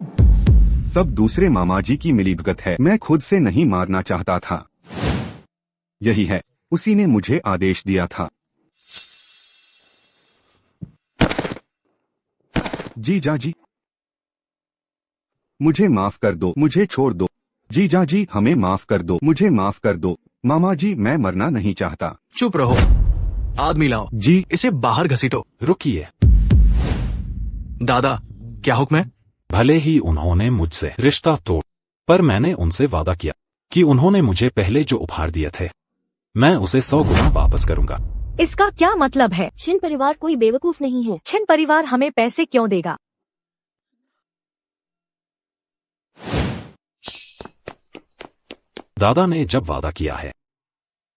[SPEAKER 8] सब दूसरे मामा जी की मिलीभगत है। मैं खुद से नहीं मारना चाहता था। यही है, उसी ने मुझे आदेश दिया था। जीजा जी, मुझे माफ कर दो। मुझे छोड़ दो। जीजा जी, हमें माफ कर दो। मुझे माफ कर दो। मामा जी, मैं मरना नहीं चाहता।
[SPEAKER 3] चुप रहो। आदमी लाओ।
[SPEAKER 8] जी।
[SPEAKER 3] इसे बाहर घसीटो।
[SPEAKER 6] रुकिए।
[SPEAKER 3] दादा, क्या हुक्म है?
[SPEAKER 6] भले ही उन्होंने मुझसे रिश्ता तोड़, पर मैंने उनसे वादा किया कि उन्होंने मुझे पहले जो उपहार दिए थे, मैं उसे 100 गुना वापस करूंगा।
[SPEAKER 9] इसका क्या मतलब है?
[SPEAKER 4] छिन परिवार कोई बेवकूफ नहीं है।
[SPEAKER 9] छिन परिवार हमें पैसे क्यों देगा?
[SPEAKER 6] दादा ने जब वादा किया है,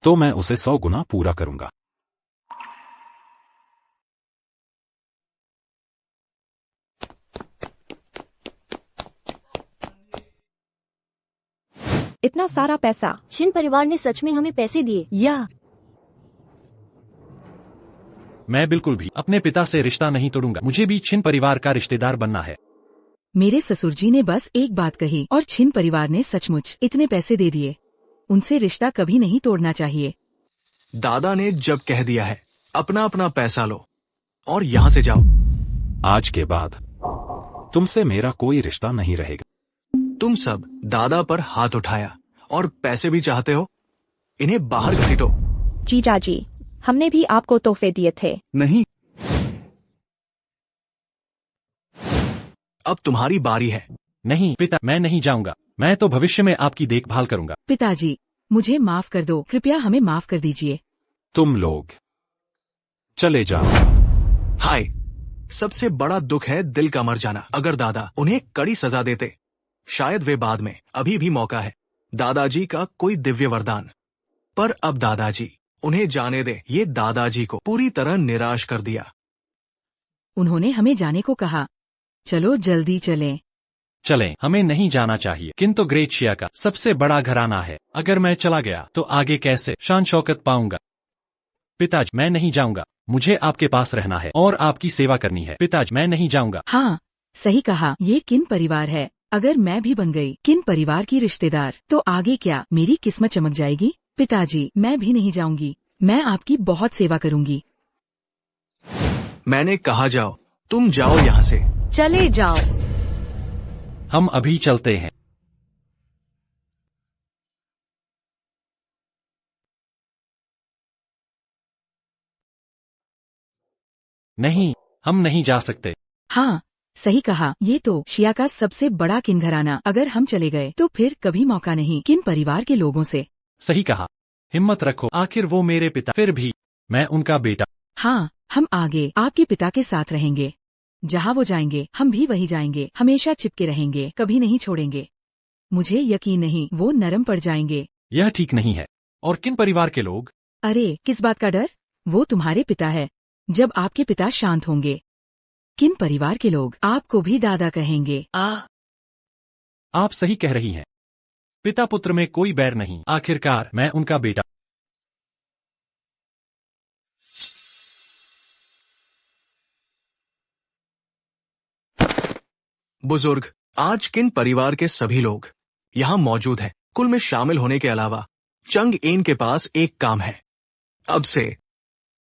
[SPEAKER 6] तो मैं उसे 100 गुना पूरा करूंगा।
[SPEAKER 7] इतना सारा पैसा?
[SPEAKER 4] छिन परिवार ने सच में हमें पैसे दिए?
[SPEAKER 9] या
[SPEAKER 1] मैं बिल्कुल भी अपने पिता से रिश्ता नहीं तोड़ूंगा। मुझे भी छिन परिवार का रिश्तेदार बनना है।
[SPEAKER 5] मेरे ससुर जी ने बस एक बात कही और छिन परिवार ने सचमुच इतने पैसे दे दिए। उनसे रिश्ता कभी नहीं तोड़ना चाहिए।
[SPEAKER 3] दादा ने जब कह दिया है, अपना अपना पैसा लो और यहाँ से जाओ।
[SPEAKER 6] आज के बाद तुमसे मेरा कोई रिश्ता नहीं रहेगा।
[SPEAKER 3] तुम सब दादा पर हाथ उठाया और पैसे भी चाहते हो? इन्हें बाहर घसीटो।
[SPEAKER 7] जीजा जी, हमने भी आपको तोहफे दिए थे।
[SPEAKER 8] नहीं,
[SPEAKER 3] अब तुम्हारी बारी है।
[SPEAKER 1] नहीं पिता, मैं नहीं जाऊंगा। मैं तो भविष्य में आपकी देखभाल करूंगा।
[SPEAKER 5] पिताजी, मुझे माफ कर दो, कृपया हमें माफ कर दीजिए।
[SPEAKER 6] तुम लोग चले जाओ।
[SPEAKER 3] हाय, सबसे बड़ा दुख है दिल का मर जाना। अगर दादा उन्हें कड़ी सजा देते, शायद वे बाद में, अभी भी मौका है, दादाजी का कोई दिव्य वरदान। पर अब दादाजी, उन्हें जाने दे। ये दादाजी को पूरी तरह निराश कर दिया।
[SPEAKER 5] उन्होंने हमें जाने को कहा। चलो जल्दी चलें।
[SPEAKER 1] चलें, हमें नहीं जाना चाहिए। किंतु ग्रेशिया का सबसे बड़ा घराना है। अगर मैं चला गया तो आगे कैसे शान शौकत पाऊंगा? पिताजी, मैं नहीं जाऊंगा। मुझे आपके पास रहना है और आपकी सेवा करनी है। पिताजी, मैं नहीं जाऊंगा।
[SPEAKER 5] हाँ, सही कहा। ये किन परिवार है? अगर मैं भी बन गई किन परिवार की रिश्तेदार, तो आगे क्या मेरी किस्मत चमक जाएगी? पिताजी, मैं भी नहीं जाऊंगी। मैं आपकी बहुत सेवा करूंगी।
[SPEAKER 3] मैंने कहा जाओ, तुम जाओ यहाँ से।
[SPEAKER 9] चले जाओ।
[SPEAKER 1] हम अभी चलते हैं। नहीं, हम नहीं जा सकते।
[SPEAKER 5] हाँ, सही कहा। ये तो शिया का सबसे बड़ा किन घराना। अगर हम चले गए तो फिर कभी मौका नहीं किन परिवार के लोगों से।
[SPEAKER 1] सही कहा। हिम्मत रखो, आखिर वो मेरे पिता, फिर भी मैं उनका बेटा।
[SPEAKER 5] हाँ, हम आगे आपके पिता के साथ रहेंगे। जहाँ वो जाएंगे हम भी वही जाएंगे। हमेशा चिपके रहेंगे, कभी नहीं छोड़ेंगे। मुझे यकीन नहीं वो नरम पड़ जाएंगे।
[SPEAKER 1] यह ठीक नहीं है। और किन परिवार के लोग?
[SPEAKER 5] अरे, किस बात का डर? वो तुम्हारे पिता है। जब आपके पिता शांत होंगे, किन परिवार के लोग आपको भी दादा कहेंगे।
[SPEAKER 1] आप सही कह रही हैं। पिता पुत्र में कोई बैर नहीं। आखिरकार मैं उनका बेटा।
[SPEAKER 3] बुजुर्ग, आज किन परिवार के सभी लोग यहाँ मौजूद हैं। कुल में शामिल होने के अलावा चंग एन के पास एक काम है। अब से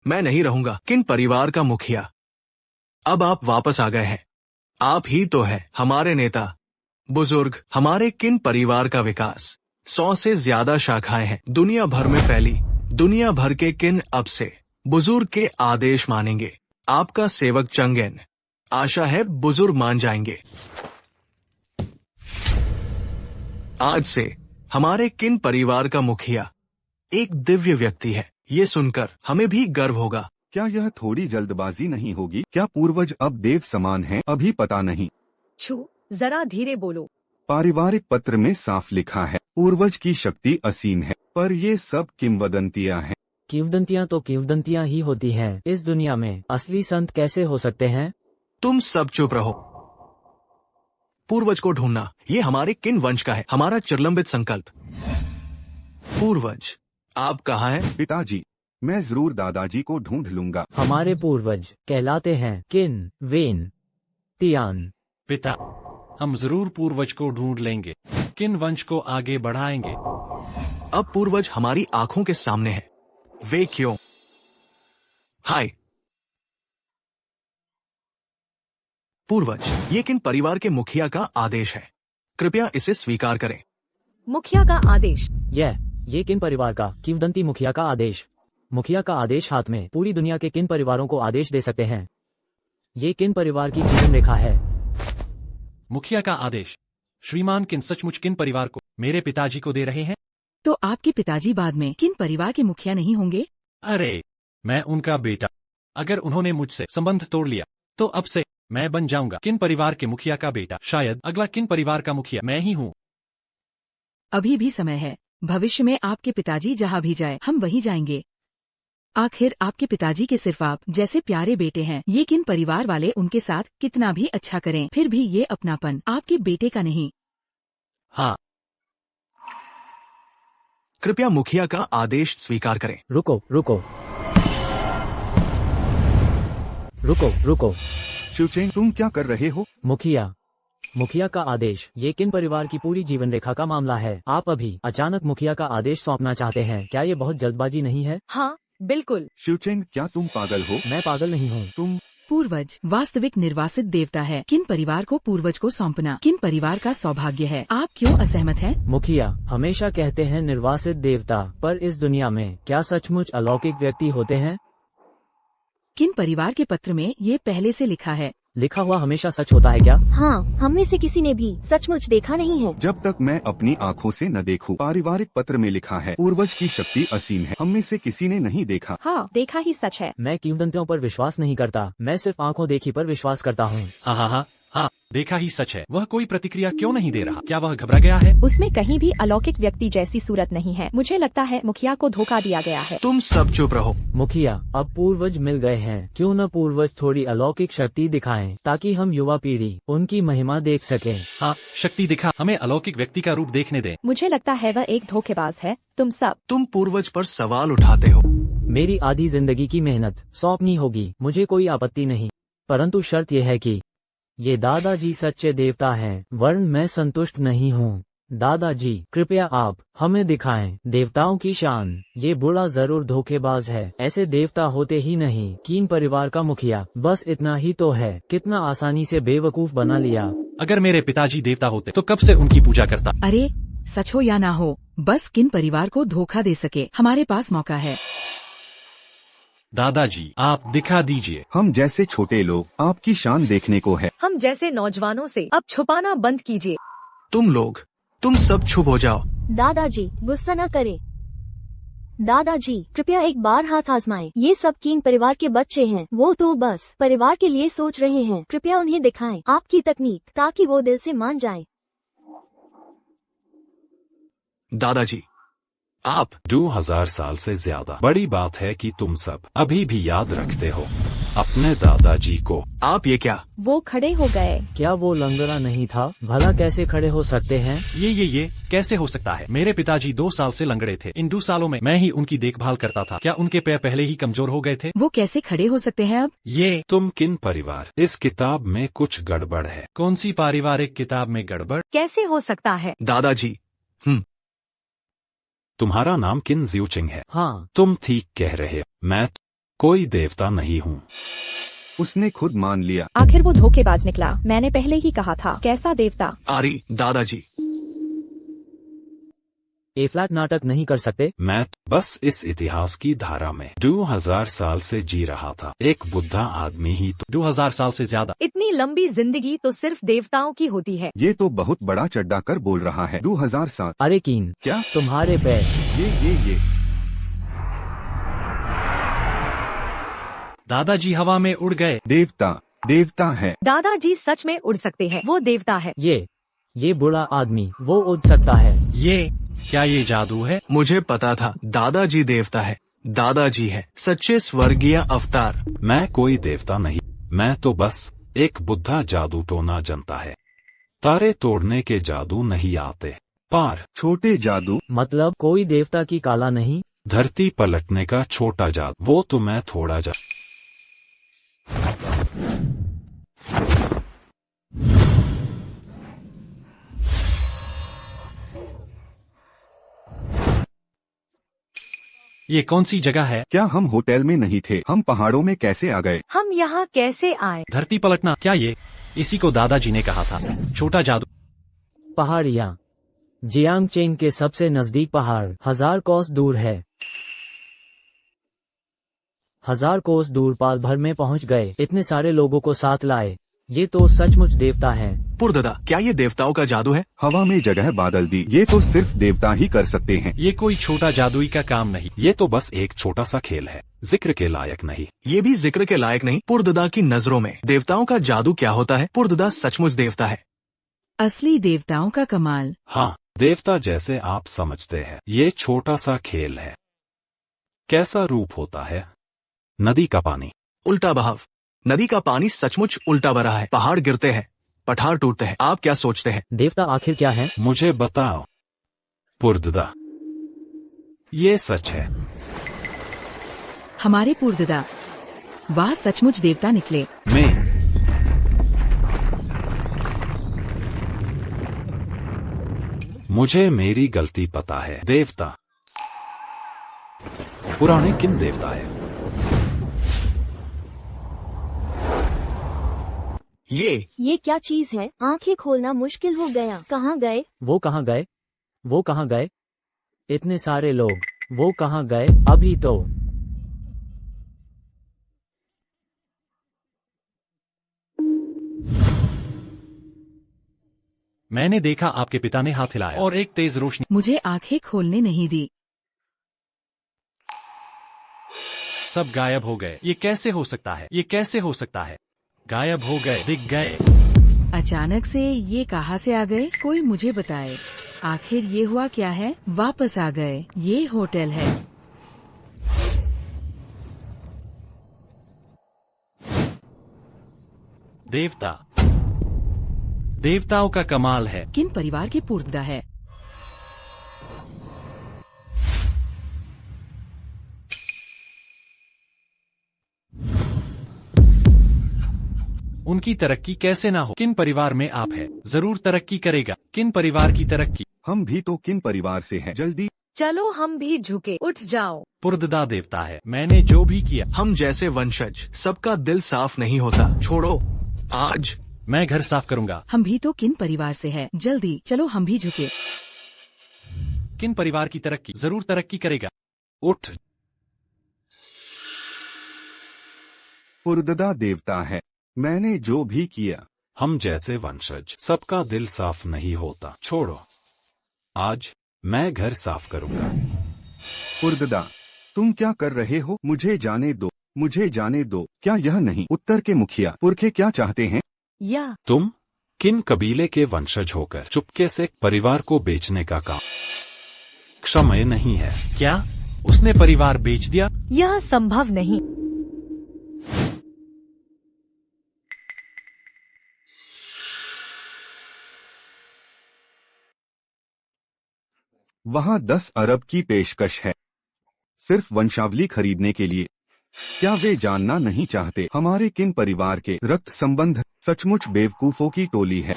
[SPEAKER 3] मैं नहीं रहूंगा किन परिवार का मुखिया। अब आप वापस आ गए हैं। आप ही तो है हमारे नेता। बुजुर्ग, हमारे किन परिवार का विकास 100 से ज्यादा शाखाएं हैं दुनिया भर में फैली। दुनिया भर के किन अब से बुजुर्ग के आदेश मानेंगे। आपका सेवक चंगेन। आशा है बुजुर्ग मान जाएंगे। आज से हमारे किन परिवार का मुखिया एक दिव्य व्यक्ति है। ये सुनकर हमें भी गर्व होगा।
[SPEAKER 8] क्या यह थोड़ी जल्दबाजी नहीं होगी? क्या पूर्वज अब देव समान हैं? अभी पता नहीं।
[SPEAKER 9] छू, जरा धीरे बोलो।
[SPEAKER 8] पारिवारिक पत्र में साफ लिखा है, पूर्वज की शक्ति असीम है। पर ये सब किंवदंतियां हैं।
[SPEAKER 2] किंवदंतियां तो किंवदंतियां ही होती हैं। इस दुनिया में असली संत कैसे हो सकते हैं?
[SPEAKER 3] तुम सब चुप रहो। पूर्वज को ढूंढना ये हमारे किन वंश का है, हमारा चिरलंबित संकल्प। पूर्वज, आप कहाँ हैं?
[SPEAKER 8] पिताजी, मैं जरूर दादाजी को ढूंढ लूंगा।
[SPEAKER 2] हमारे पूर्वज कहलाते हैं किन वेन तियान।
[SPEAKER 1] पिता, हम जरूर पूर्वज को ढूंढ लेंगे। किन वंश को आगे बढ़ाएंगे।
[SPEAKER 3] अब पूर्वज हमारी आंखों के सामने है। वे क्यों? हाय पूर्वज, ये किन परिवार के मुखिया का आदेश है। कृपया इसे स्वीकार करें।
[SPEAKER 9] मुखिया का आदेश।
[SPEAKER 2] ये किन परिवार का किंवदंती मुखिया का आदेश। मुखिया का आदेश हाथ में पूरी दुनिया के किन परिवारों को आदेश दे सकते हैं। ये किन परिवार की जीवन रेखा है।
[SPEAKER 1] मुखिया का आदेश। श्रीमान किन सचमुच किन परिवार को मेरे पिताजी को दे रहे हैं?
[SPEAKER 5] तो आपके पिताजी बाद में किन परिवार के मुखिया नहीं होंगे?
[SPEAKER 1] अरे, मैं उनका बेटा। अगर उन्होंने मुझसे संबंध तोड़ लिया तो अब से मैं बन जाऊंगा किन परिवार के मुखिया का बेटा। शायद अगला किन परिवार का मुखिया मैं ही हूँ।
[SPEAKER 5] अभी भी समय है। भविष्य में आपके पिताजी जहाँ भी जाए हम वही जाएंगे। आखिर आपके पिताजी के सिर्फ आप जैसे प्यारे बेटे हैं। ये किन परिवार वाले उनके साथ कितना भी अच्छा करें, फिर भी ये अपनापन आपके बेटे का नहीं।
[SPEAKER 1] हाँ,
[SPEAKER 3] कृपया मुखिया का आदेश स्वीकार करें।
[SPEAKER 2] रुको रुको। रुको रुको।
[SPEAKER 8] शिवचेंग, तुम क्या कर रहे हो?
[SPEAKER 2] मुखिया का आदेश। ये किन परिवार की पूरी जीवन रेखा का मामला है। आप अभी अचानक मुखिया का आदेश सौंपना चाहते हैं। क्या ये बहुत जल्दबाजी नहीं है?
[SPEAKER 9] हाँ बिल्कुल।
[SPEAKER 8] शिवचेंग, क्या तुम पागल हो?
[SPEAKER 2] मैं पागल नहीं हूँ।
[SPEAKER 8] तुम
[SPEAKER 5] पूर्वज वास्तविक निर्वासित देवता है। किन परिवार को पूर्वज को सौंपना किन परिवार का सौभाग्य है। आप क्यों असहमत हैं?
[SPEAKER 2] मुखिया हमेशा कहते हैं निर्वासित देवता, पर इस दुनिया में क्या सचमुच अलौकिक व्यक्ति होते हैं?
[SPEAKER 5] किन परिवार के पत्र में ये पहले से लिखा है?
[SPEAKER 2] लिखा हुआ हमेशा सच होता है क्या?
[SPEAKER 4] हाँ, हम में से किसी ने भी सचमुच देखा नहीं है।
[SPEAKER 8] जब तक मैं अपनी आँखों से न देखूं। पारिवारिक पत्र में लिखा है, पूर्वज की शक्ति असीम है। हम में से किसी ने नहीं देखा।
[SPEAKER 7] हाँ देखा ही सच है।
[SPEAKER 2] मैं किंवदंतियों पर विश्वास नहीं करता, मैं सिर्फ आंखों देखी पर विश्वास करता हूँ।
[SPEAKER 1] हाँ हाँ हाँ हाँ, देखा ही सच है। वह कोई प्रतिक्रिया क्यों नहीं दे रहा? क्या वह घबरा गया है?
[SPEAKER 7] उसमें कहीं भी अलौकिक व्यक्ति जैसी सूरत नहीं है। मुझे लगता है मुखिया को धोखा दिया गया है।
[SPEAKER 3] तुम सब चुप रहो।
[SPEAKER 2] मुखिया अब पूर्वज मिल गए हैं, क्यों न पूर्वज थोड़ी अलौकिक शक्ति दिखाएं, ताकि हम युवा पीढ़ी उनकी महिमा देख सकें।
[SPEAKER 1] हाँ, शक्ति दिखा, हमें अलौकिक व्यक्ति का रूप देखने दे।
[SPEAKER 7] मुझे लगता है वह एक धोखेबाज है।
[SPEAKER 3] तुम पूर्वज पर सवाल उठाते हो।
[SPEAKER 2] मेरी आधी जिंदगी की मेहनत सौंपनी होगी, मुझे कोई आपत्ति नहीं, परंतु शर्त यह है कि ये दादाजी सच्चे देवता हैं, वरन मैं संतुष्ट नहीं हूँ। दादाजी कृपया आप हमें दिखाएं देवताओं की शान। ये बुरा जरूर धोखेबाज है, ऐसे देवता होते ही नहीं। कीन परिवार का मुखिया, बस इतना ही तो है। कितना आसानी से बेवकूफ बना लिया।
[SPEAKER 1] अगर मेरे पिताजी देवता होते तो कब से उनकी पूजा करता।
[SPEAKER 5] अरे सच हो या ना हो, बस किन परिवार को धोखा दे सके। हमारे पास मौका है।
[SPEAKER 1] दादाजी आप दिखा दीजिए।
[SPEAKER 8] हम जैसे छोटे लोग आपकी शान देखने को है।
[SPEAKER 9] हम जैसे नौजवानों से अब छुपाना बंद कीजिए।
[SPEAKER 3] तुम सब चुप हो जाओ।
[SPEAKER 4] दादाजी गुस्सा न करें। दादाजी कृपया एक बार हाथ आजमाएं। ये सब कीन परिवार के बच्चे हैं, वो तो बस परिवार के लिए सोच रहे हैं। कृपया उन्हें दिखाएं आपकी तकनीक, ताकि वो दिल से मान जाएं।
[SPEAKER 3] दादाजी आप
[SPEAKER 6] 2000 साल से ज्यादा बड़ी बात है कि तुम सब अभी भी याद रखते हो अपने दादाजी को।
[SPEAKER 3] आप ये क्या?
[SPEAKER 7] वो खड़े हो गए।
[SPEAKER 2] क्या वो लंगड़ा नहीं था? भला कैसे खड़े हो सकते हैं?
[SPEAKER 1] ये कैसे हो सकता है? मेरे पिताजी 2 साल से लंगड़े थे। इन 2 सालों में मैं ही उनकी देखभाल करता था। क्या उनके पैर पहले ही कमजोर हो गए थे?
[SPEAKER 5] वो कैसे खड़े हो सकते हैं अब?
[SPEAKER 1] ये
[SPEAKER 6] तुम किन परिवार? इस किताब में कुछ गड़बड़ है।
[SPEAKER 1] कौन सी पारिवारिक किताब में गड़बड़?
[SPEAKER 9] कैसे हो सकता है?
[SPEAKER 3] दादाजी
[SPEAKER 6] तुम्हारा नाम किन जियोचिंग है।
[SPEAKER 2] हाँ,
[SPEAKER 6] तुम ठीक कह रहे हो, मैं कोई देवता नहीं हूँ।
[SPEAKER 8] उसने खुद मान लिया।
[SPEAKER 7] आखिर वो धोखेबाज निकला। मैंने पहले ही कहा था। कैसा देवता?
[SPEAKER 3] आरी दादाजी
[SPEAKER 2] ए फ्लैट नाटक नहीं कर सकते।
[SPEAKER 6] मैं बस इस इतिहास की धारा में 2000 साल से जी रहा था। एक बुद्धा आदमी ही तो
[SPEAKER 1] 2000 साल से ज्यादा।
[SPEAKER 9] इतनी लंबी जिंदगी तो सिर्फ देवताओं की होती है।
[SPEAKER 8] ये तो बहुत बड़ा चड्डा कर बोल रहा है। 2000 साल?
[SPEAKER 2] अरे कीन,
[SPEAKER 8] क्या?
[SPEAKER 2] तुम्हारे पैर।
[SPEAKER 8] ये
[SPEAKER 1] दादाजी हवा में उड़ गए।
[SPEAKER 8] देवता है।
[SPEAKER 9] दादाजी सच में उड़ सकते हैं। वो देवता है।
[SPEAKER 2] ये बुरा आदमी, वो उड़ सकता है।
[SPEAKER 1] क्या ये जादू है?
[SPEAKER 3] मुझे पता था दादाजी देवता है। दादाजी है सच्चे स्वर्गीय अवतार।
[SPEAKER 6] मैं कोई देवता नहीं, मैं तो बस एक बुद्धा जादू टोना जनता है। तारे तोड़ने के जादू नहीं आते पार।
[SPEAKER 8] छोटे जादू
[SPEAKER 2] मतलब कोई देवता की काला नहीं?
[SPEAKER 6] धरती पलटने का छोटा जादू, वो तो मैं थोड़ा
[SPEAKER 1] ये कौन सी जगह है?
[SPEAKER 8] क्या हम होटल में नहीं थे? हम पहाड़ों में कैसे आ गए?
[SPEAKER 9] हम यहाँ कैसे आए?
[SPEAKER 1] धरती पलटना? क्या ये? इसी को दादाजी ने कहा था, छोटा जादू।
[SPEAKER 2] पहाड़ियाँ जियांगचेंग के सबसे नजदीक पहाड़ 1000 कोस दूर है। 1000 कोस दूर पाल भर में पहुँच गए। इतने सारे लोगों को साथ लाए। ये तो सचमुच देवता हैं।
[SPEAKER 3] पुरदादा क्या ये देवताओं का जादू है?
[SPEAKER 8] हवा में जगह बादल दी, ये तो सिर्फ देवता ही कर सकते हैं।
[SPEAKER 1] ये कोई छोटा जादुई का काम नहीं।
[SPEAKER 6] ये तो बस एक छोटा सा खेल है, जिक्र के लायक नहीं।
[SPEAKER 3] ये भी जिक्र के लायक नहीं। पुरदादा की नजरों में देवताओं का जादू क्या होता है? पुरदादा सचमुच देवता है।
[SPEAKER 5] असली देवताओं का कमाल।
[SPEAKER 6] हाँ, देवता जैसे आप समझते हैं। ये छोटा सा खेल है। कैसा रूप होता है? नदी का पानी
[SPEAKER 3] उल्टा बहाव। नदी का पानी सचमुच उल्टा बहा है। पहाड़ गिरते हैं, पठार टूटते हैं। आप क्या सोचते हैं?
[SPEAKER 2] देवता आखिर क्या है?
[SPEAKER 6] मुझे बताओ पुरदादा। ये सच है।
[SPEAKER 5] हमारे पूर्वदा वाह, सचमुच देवता निकले।
[SPEAKER 6] मैं मुझे मेरी गलती पता है। देवता पुराने किन देवता है?
[SPEAKER 4] ये क्या चीज है? आंखें खोलना मुश्किल हो गया। कहाँ गए?
[SPEAKER 2] वो कहाँ गए? वो कहाँ गए? इतने सारे लोग, वो कहाँ गए? अभी तो
[SPEAKER 1] मैंने देखा आपके पिता ने हाथ हिलाया और एक तेज रोशनी।
[SPEAKER 5] मुझे आंखें खोलने नहीं दी।
[SPEAKER 1] सब गायब हो गए। ये कैसे हो सकता है? ये कैसे हो सकता है? गायब हो गए, दिख गए।
[SPEAKER 5] अचानक से ये कहाँ से आ गए? कोई मुझे बताए। आखिर ये हुआ क्या है? वापस आ गए। ये होटल है।
[SPEAKER 1] देवता, देवताओं का कमाल है।
[SPEAKER 5] किन परिवार की पूर्वता है?
[SPEAKER 1] उनकी तरक्की कैसे ना हो? किन परिवार में आप है? जरूर तरक्की करेगा। किन परिवार की तरक्की?
[SPEAKER 8] हम भी तो किन परिवार से हैं? जल्दी
[SPEAKER 9] चलो हम भी झुके, उठ जाओ।
[SPEAKER 1] पुरददा देवता है। मैंने जो भी किया,
[SPEAKER 3] हम जैसे वंशज सबका दिल साफ नहीं होता। छोड़ो, आज
[SPEAKER 1] मैं घर साफ करूंगा।
[SPEAKER 5] हम भी तो किन परिवार से है? जल्दी चलो, हम भी झुके।
[SPEAKER 1] किन परिवार की तरक्की? जरूर तरक्की करेगा।
[SPEAKER 6] उठ।
[SPEAKER 8] पुरददा देवता है। मैंने जो भी किया,
[SPEAKER 6] हम जैसे वंशज सबका दिल साफ नहीं होता। छोड़ो, आज मैं घर साफ करूंगा।
[SPEAKER 8] पुरददा, तुम क्या कर रहे हो? मुझे जाने दो, मुझे जाने दो। क्या यह नहीं उत्तर के मुखिया पुरखे क्या चाहते हैं?
[SPEAKER 9] या
[SPEAKER 6] तुम किन कबीले के वंशज होकर चुपके से परिवार को बेचने का काम क्षम्य नहीं है।
[SPEAKER 1] क्या उसने परिवार बेच दिया?
[SPEAKER 9] यह संभव नहीं।
[SPEAKER 8] वहाँ 10 अरब की पेशकश है, सिर्फ वंशावली खरीदने के लिए। क्या वे जानना नहीं चाहते हमारे किन परिवार के रक्त संबंध? सचमुच बेवकूफों की टोली है।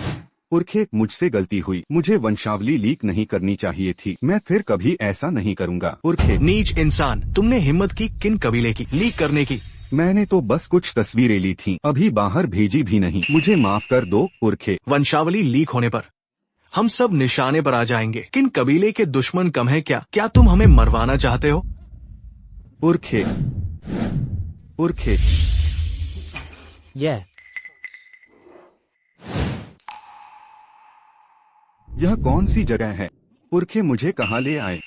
[SPEAKER 8] पुरखे, मुझसे गलती हुई। मुझे वंशावली लीक नहीं करनी चाहिए थी। मैं फिर कभी ऐसा नहीं करूँगा। पुरखे,
[SPEAKER 3] नीच इंसान, तुमने हिम्मत की किन कबीले की लीक करने की?
[SPEAKER 8] मैंने तो बस कुछ तस्वीरें ली थी, अभी बाहर भेजी भी नहीं। मुझे माफ कर दो पुरखे।
[SPEAKER 3] वंशावली लीक होने पर हम सब निशाने पर आ जाएंगे। किन कबीले के दुश्मन कम है क्या? क्या तुम हमें मरवाना चाहते हो?
[SPEAKER 8] पुरखे, पुरखे, यह कौन सी जगह है? पुरखे मुझे कहाँ ले आए?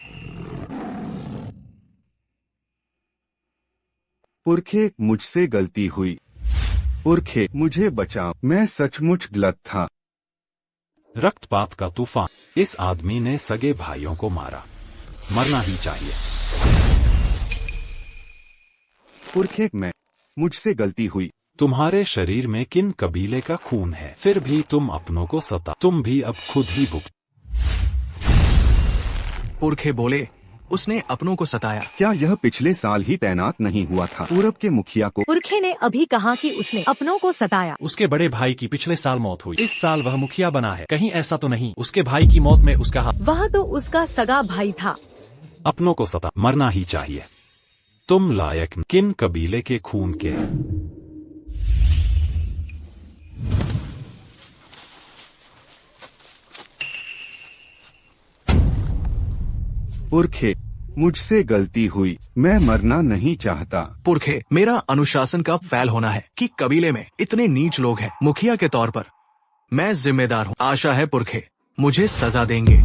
[SPEAKER 8] पुरखे, मुझसे गलती हुई। पुरखे, मुझे बचाओ। मैं सचमुच गलत था।
[SPEAKER 6] रक्तपात का तूफान। इस आदमी ने सगे भाइयों को मारा। मरना ही चाहिए।
[SPEAKER 8] पुरखे, मुझसे गलती हुई।
[SPEAKER 6] तुम्हारे शरीर में किन कबीले का खून है? फिर भी तुम अपनों को सता। तुम भी अब खुद ही भुगत।
[SPEAKER 3] पुरखे बोले, उसने अपनों को सताया।
[SPEAKER 8] क्या यह पिछले साल ही तैनात नहीं हुआ था? पूरब के मुखिया को।
[SPEAKER 9] पुरखे ने अभी कहा कि उसने अपनों को सताया।
[SPEAKER 1] उसके बड़े भाई की पिछले साल मौत हुई। इस साल वह मुखिया बना है। कहीं ऐसा तो नहीं उसके भाई की मौत में उसका हाथ?
[SPEAKER 9] वह तो उसका सगा भाई था।
[SPEAKER 6] अपनों को सता। मरना ही चाहिए। तुम लायक किन कबीले के खून के?
[SPEAKER 8] पुरखे, मुझसे गलती हुई। मैं मरना नहीं चाहता।
[SPEAKER 3] पुरखे, मेरा अनुशासन का फैल होना है कि कबीले में इतने नीच लोग हैं। मुखिया के तौर पर मैं जिम्मेदार हूँ। आशा है पुरखे मुझे सजा देंगे।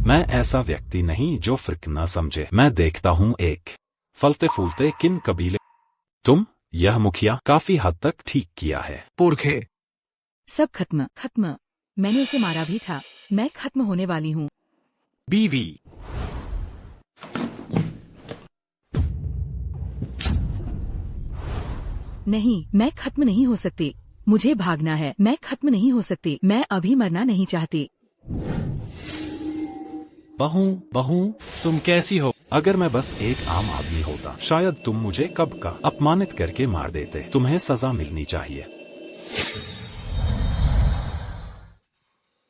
[SPEAKER 6] मैं ऐसा व्यक्ति नहीं जो फर्क न समझे। मैं देखता हूँ एक फलते फूलते किन कबीले। तुम यह मुखिया काफी हद तक ठीक किया है।
[SPEAKER 3] पुरखे,
[SPEAKER 5] सब खत्म खत्म। मैंने उसे मारा भी था। मैं खत्म होने वाली हूँ।
[SPEAKER 1] बीवी,
[SPEAKER 5] नहीं, मैं खत्म नहीं हो सकती। मुझे भागना है। मैं खत्म नहीं हो सकती। मैं अभी मरना नहीं चाहती।
[SPEAKER 1] बहू, बहू, तुम कैसी हो?
[SPEAKER 6] अगर मैं बस एक आम आदमी होता शायद तुम मुझे कब का अपमानित करके मार देते। तुम्हें सजा मिलनी चाहिए।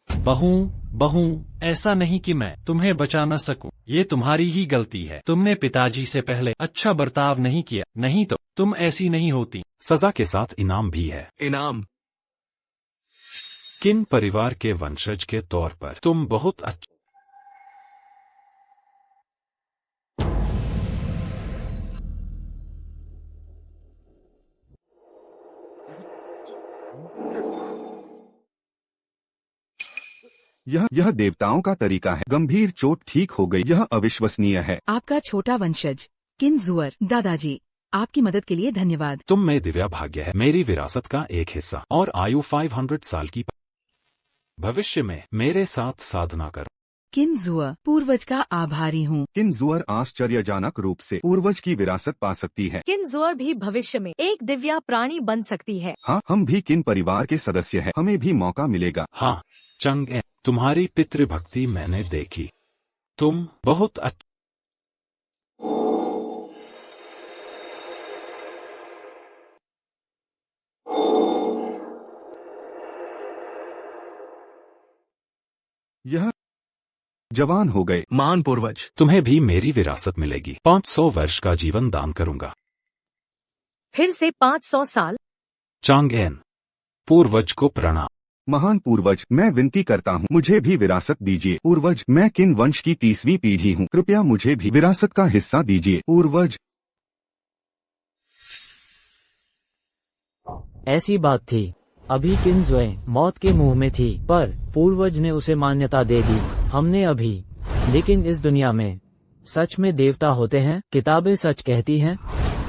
[SPEAKER 1] बहू, ऐसा नहीं कि मैं तुम्हें बचा न सकूं। ये तुम्हारी ही गलती है। तुमने पिताजी से पहले अच्छा बर्ताव नहीं किया, नहीं तो तुम ऐसी नहीं होती।
[SPEAKER 6] सजा के साथ इनाम भी है।
[SPEAKER 3] इनाम?
[SPEAKER 6] किन परिवार के वंशज के तौर पर तुम बहुत अच्छे।
[SPEAKER 8] यह देवताओं का तरीका है। गंभीर चोट ठीक हो गई। यह अविश्वसनीय है।
[SPEAKER 5] आपका छोटा वंशज किन्जुअर। दादाजी, आपकी मदद के लिए धन्यवाद।
[SPEAKER 6] तुम में दिव्या भाग्य है, मेरी विरासत का एक हिस्सा और आयु 500 साल की। भविष्य में मेरे साथ साधना करो।
[SPEAKER 5] किन्जुअर, पूर्वज का आभारी हूँ।
[SPEAKER 8] किन्जुअर आश्चर्यजनक रूप से पूर्वज की विरासत पा सकती है।
[SPEAKER 9] किन्जुअर भी भविष्य में एक दिव्या प्राणी बन सकती है।
[SPEAKER 8] हाँ, हम भी किन परिवार के सदस्य हैं। हमें भी मौका मिलेगा।
[SPEAKER 6] हाँ चंगेन, तुम्हारी पितृभक्ति मैंने देखी। तुम बहुत अच्छे।
[SPEAKER 8] यह जवान हो गए।
[SPEAKER 3] महान पूर्वज,
[SPEAKER 6] तुम्हें भी मेरी विरासत मिलेगी। 500 वर्ष का जीवन दान करूंगा।
[SPEAKER 9] फिर से 500 साल।
[SPEAKER 6] चांगेन, पूर्वज को प्रणाम।
[SPEAKER 8] महान पूर्वज, मैं विनती करता हूँ, मुझे भी विरासत दीजिए। पूर्वज, मैं किन वंश की 30वीं पीढ़ी हूँ, कृपया मुझे भी विरासत का हिस्सा दीजिए। पूर्वज।
[SPEAKER 2] ऐसी बात थी। अभी किन्जुए मौत के मुंह में थी, पर पूर्वज ने उसे मान्यता दे दी। हमने अभी। लेकिन इस दुनिया में सच में देवता होते हैं? किताबें सच कहती हैं।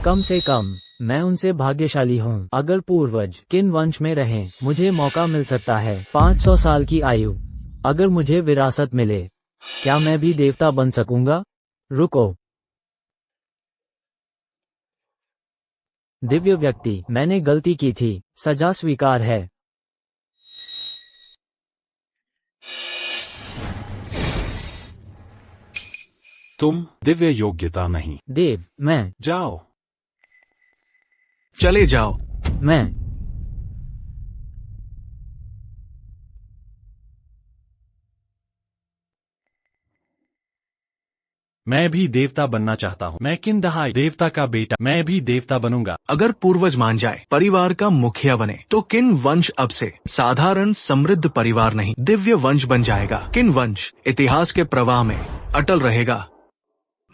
[SPEAKER 2] कम से कम मैं उनसे भाग्यशाली हूँ। अगर पूर्वज किन वंश में रहें, मुझे मौका मिल सकता है। 500 साल की आयु। अगर मुझे विरासत मिले, क्या मैं भी देवता बन सकूंगा? रुको। दिव्य व्यक्ति, मैंने गलती की थी। सजा स्वीकार है।
[SPEAKER 6] तुम दिव्य योग्यता नहीं।
[SPEAKER 2] देव, मैं।
[SPEAKER 6] जाओ।
[SPEAKER 3] चले जाओ।
[SPEAKER 2] मैं।
[SPEAKER 1] मैं भी देवता बनना चाहता हूँ। मैं किन दहाई देवता का बेटा, मैं भी देवता बनूंगा।
[SPEAKER 3] अगर पूर्वज मान जाए, परिवार का मुखिया बने, तो किन वंश अब से साधारण समृद्ध परिवार नहीं, दिव्य वंश बन जाएगा। किन वंश इतिहास के प्रवाह में अटल रहेगा।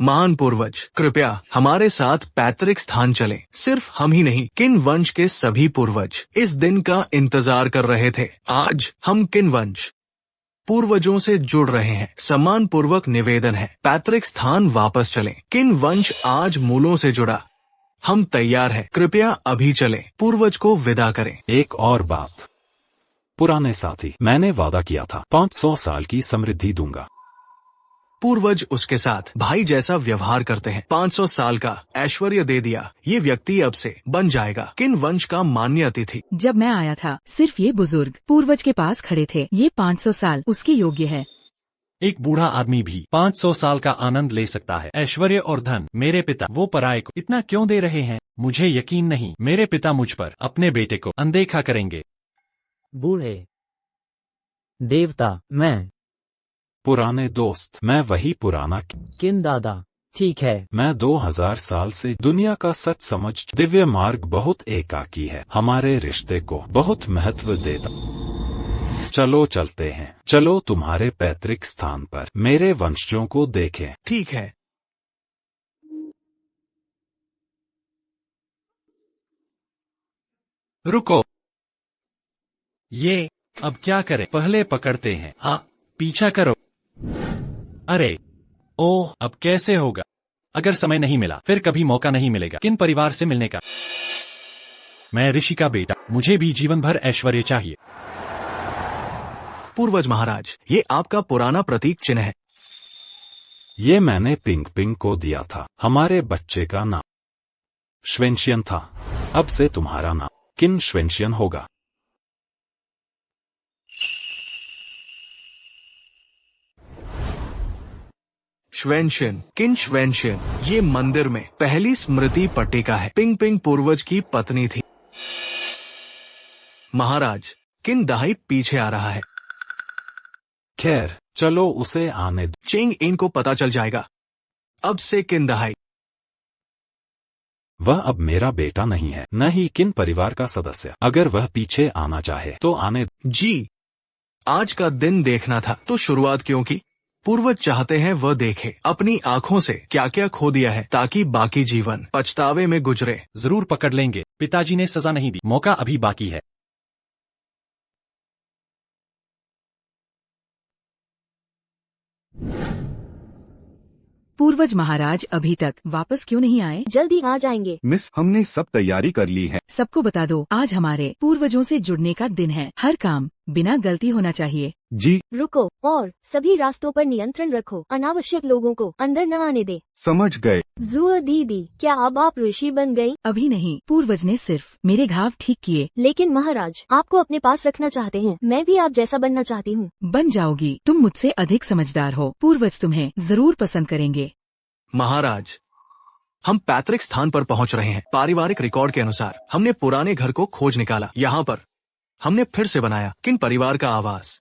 [SPEAKER 3] महान पूर्वज, कृपया हमारे साथ पैतृक स्थान चले। सिर्फ हम ही नहीं, किन वंश के सभी पूर्वज इस दिन का इंतजार कर रहे थे। आज हम किन वंश पूर्वजों से जुड़ रहे हैं। सम्मान पूर्वक निवेदन है, पैतृक स्थान वापस चलें। किन वंश आज मूलों से जुड़ा। हम तैयार हैं, कृपया अभी चलें। पूर्वज को विदा करें।
[SPEAKER 6] एक और बात, पुराने साथी, मैंने वादा किया था 500 साल की समृद्धि दूंगा।
[SPEAKER 3] पूर्वज उसके साथ भाई जैसा व्यवहार करते हैं। 500 साल का ऐश्वर्य दे दिया। ये व्यक्ति अब से बन जाएगा किन वंश का मान्य अतिथि।
[SPEAKER 5] जब मैं आया था, सिर्फ ये बुजुर्ग पूर्वज के पास खड़े थे। ये 500 साल उसके योग्य है।
[SPEAKER 1] एक बूढ़ा आदमी भी 500 साल का आनंद ले सकता है। ऐश्वर्य और धन। मेरे पिता वो पराये को इतना क्यों दे रहे हैं? मुझे यकीन नहीं, मेरे पिता मुझ पर अपने बेटे को अनदेखा करेंगे।
[SPEAKER 2] बूढ़े देवता, मैं।
[SPEAKER 6] पुराने दोस्त, मैं वही पुराना
[SPEAKER 2] किन दादा। ठीक है।
[SPEAKER 6] मैं 2000 साल से दुनिया का सच समझ। दिव्य मार्ग बहुत एकाकी है, हमारे रिश्ते को बहुत महत्व देता। चलो चलते हैं। चलो तुम्हारे पैतृक स्थान पर मेरे वंशजों को देखें।
[SPEAKER 3] ठीक है।
[SPEAKER 1] रुको, ये अब क्या करें? पहले पकड़ते हैं। हाँ, पीछा करो। अरे ओह, अब कैसे होगा? अगर समय नहीं मिला, फिर कभी मौका नहीं मिलेगा किन परिवार से मिलने का। मैं ऋषि का बेटा, मुझे भी जीवन भर ऐश्वर्य चाहिए।
[SPEAKER 3] पूर्वज महाराज, ये आपका पुराना प्रतीक चिन्ह है।
[SPEAKER 6] ये मैंने पिंग पिंग को दिया था। हमारे बच्चे का नाम श्वेंशियन था। अब से तुम्हारा नाम किन श्वेंशियन होगा।
[SPEAKER 3] श्वेनशिन, किन श्वेनशिन, ये मंदिर में पहली स्मृति पट्टिका है। पिंग पिंग पूर्वज की पत्नी थी। महाराज, किन दहाई पीछे आ रहा है।
[SPEAKER 6] खैर, चलो उसे आने दो।
[SPEAKER 3] चेंग इन को पता चल जाएगा। अब से किन दहाई।
[SPEAKER 6] वह अब मेरा बेटा नहीं है, न ही किन परिवार का सदस्य। अगर वह पीछे आना चाहे तो आने दो।
[SPEAKER 3] जी, आज का दिन देखना था तो शुरुआत क्यों की। पूर्वज चाहते हैं वह देखे अपनी आंखों से क्या क्या खो दिया है, ताकि बाकी जीवन पछतावे में गुजरे।
[SPEAKER 1] जरूर पकड़ लेंगे। पिताजी ने सजा नहीं दी, मौका अभी बाकी है।
[SPEAKER 5] पूर्वज महाराज अभी तक वापस क्यों नहीं आए।
[SPEAKER 4] जल्दी आ जाएंगे।
[SPEAKER 8] मिस, हमने सब तैयारी कर ली है।
[SPEAKER 5] सबको बता दो, आज हमारे पूर्वजों से जुड़ने का दिन है। हर काम बिना गलती होना चाहिए।
[SPEAKER 8] जी,
[SPEAKER 4] रुको और सभी रास्तों पर नियंत्रण रखो। अनावश्यक लोगों को अंदर न आने दे।
[SPEAKER 8] समझ गए।
[SPEAKER 4] जुआ दीदी, क्या अब आप ऋषि बन गई।
[SPEAKER 5] अभी नहीं, पूर्वज ने सिर्फ मेरे घाव ठीक किए।
[SPEAKER 4] लेकिन महाराज, आपको अपने पास रखना चाहते हैं। मैं भी आप जैसा बनना चाहती हूँ।
[SPEAKER 5] बन जाओगी। तुम मुझसे अधिक समझदार हो। पूर्वज तुम्हें जरूर पसंद करेंगे।
[SPEAKER 3] महाराज, हम पैतृक स्थान पर पहुंच रहे हैं। पारिवारिक रिकॉर्ड के अनुसार हमने पुराने घर को खोज निकाला। यहाँ पर हमने फिर से बनाया किन परिवार का आवास।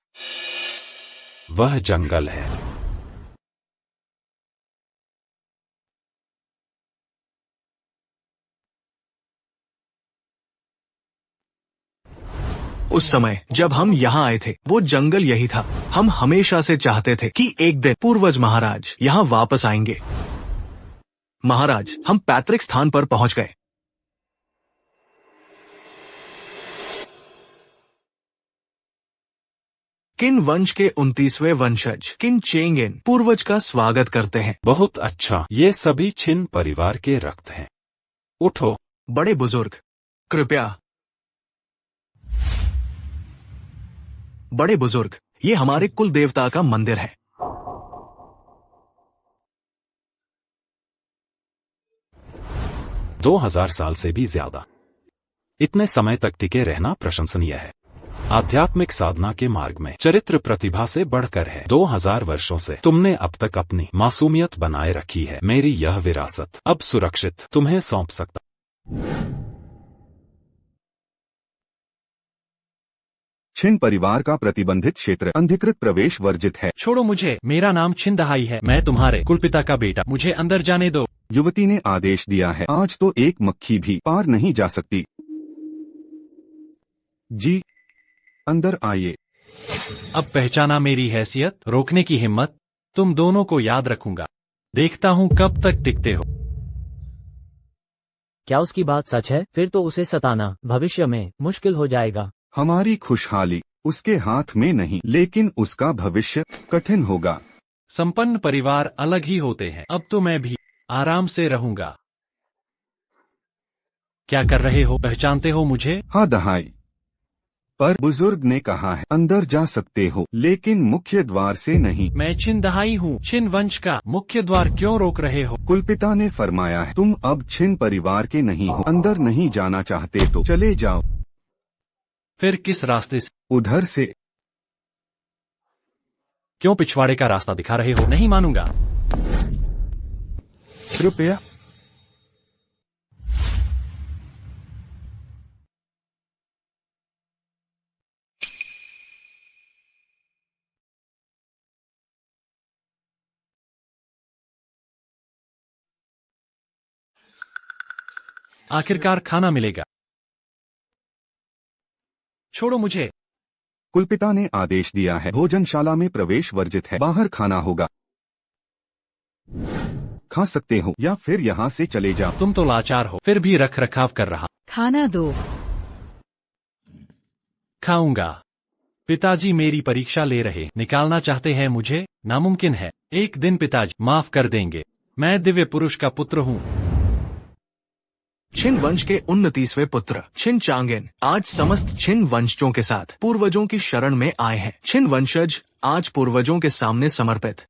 [SPEAKER 6] वह जंगल है।
[SPEAKER 3] उस समय जब हम यहाँ आए थे, वो जंगल यही था। हम हमेशा से चाहते थे कि एक दिन पूर्वज महाराज यहाँ वापस आएंगे। महाराज, हम पैतृक स्थान पर पहुंच गए। किन वंश के 29वें वंशज किन चेंगिन पूर्वज का स्वागत करते हैं।
[SPEAKER 6] बहुत अच्छा, ये सभी छिन परिवार के रक्त हैं। उठो।
[SPEAKER 3] बड़े बुजुर्ग, कृपया। बड़े बुजुर्ग, ये हमारे कुल देवता का मंदिर है।
[SPEAKER 6] दो 2000 साल से भी ज्यादा। इतने समय तक टिके रहना प्रशंसनीय है। आध्यात्मिक साधना के मार्ग में चरित्र प्रतिभा से बढ़कर है। 2000 वर्षों से तुमने अब तक अपनी मासूमियत बनाए रखी है। मेरी यह विरासत अब सुरक्षित तुम्हें सौंप सकता।
[SPEAKER 8] छिन परिवार का प्रतिबंधित क्षेत्र, अनधिकृत प्रवेश वर्जित है।
[SPEAKER 1] छोड़ो मुझे। मेरा नाम छिन दहाई है। मैं तुम्हारे कुलपिता का बेटा। मुझे अंदर जाने दो।
[SPEAKER 8] युवती ने आदेश दिया है। आज तो एक मक्खी भी पार नहीं जा सकती। जी, अंदर आइए।
[SPEAKER 1] अब पहचाना मेरी हैसियत, रोकने की हिम्मत। तुम दोनों को याद रखूंगा। देखता हूँ कब तक टिकते हो।
[SPEAKER 2] क्या उसकी बात सच है। फिर तो उसे सताना भविष्य में मुश्किल हो जाएगा।
[SPEAKER 8] हमारी खुशहाली उसके हाथ में नहीं, लेकिन उसका भविष्य कठिन होगा।
[SPEAKER 1] संपन्न परिवार अलग ही होते हैं। अब तो मैं भी आराम से रहूंगा। क्या कर रहे हो। पहचानते हो मुझे।
[SPEAKER 8] हाँ दहाई, पर बुजुर्ग ने कहा है अंदर जा सकते हो, लेकिन मुख्य द्वार से नहीं।
[SPEAKER 1] मैं छिन दहाई हूँ। छिन वंश का मुख्य द्वार क्यों रोक रहे हो।
[SPEAKER 8] कुलपिता ने फरमाया है तुम अब छिन परिवार के नहीं हो। अंदर नहीं जाना चाहते तो चले जाओ।
[SPEAKER 1] फिर किस रास्ते से।
[SPEAKER 8] उधर से।
[SPEAKER 1] क्यों पिछवाड़े का रास्ता दिखा रहे हो। नहीं मानूंगा।
[SPEAKER 8] कृपया।
[SPEAKER 1] आखिरकार खाना मिलेगा। छोड़ो मुझे।
[SPEAKER 8] कुलपिता ने आदेश दिया है भोजनशाला में प्रवेश वर्जित है। बाहर खाना होगा। खा सकते हो या फिर यहाँ से चले जाओ।
[SPEAKER 1] तुम तो लाचार हो, फिर भी रख रखाव कर रहा।
[SPEAKER 5] खाना दो।
[SPEAKER 1] खाऊंगा। पिताजी मेरी परीक्षा ले रहे। निकालना चाहते हैं मुझे। नामुमकिन है। एक दिन पिताजी माफ कर देंगे। मैं दिव्य पुरुष का पुत्र हूँ।
[SPEAKER 3] छिन वंश के 29वें पुत्र छिन चांगेन आज समस्त छिन वंशजों के साथ पूर्वजों की शरण में आए हैं। छिन वंशज आज पूर्वजों के सामने समर्पित।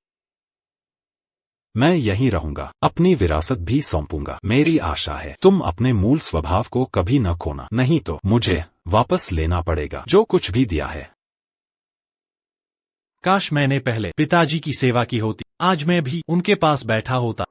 [SPEAKER 6] मैं यहीं रहूंगा। अपनी विरासत भी सौंपूंगा। मेरी आशा है तुम अपने मूल स्वभाव को कभी न खोना, नहीं तो मुझे वापस लेना पड़ेगा जो कुछ भी दिया है।
[SPEAKER 1] काश मैंने पहले पिताजी की सेवा की होती। आज मैं भी उनके पास बैठा होता।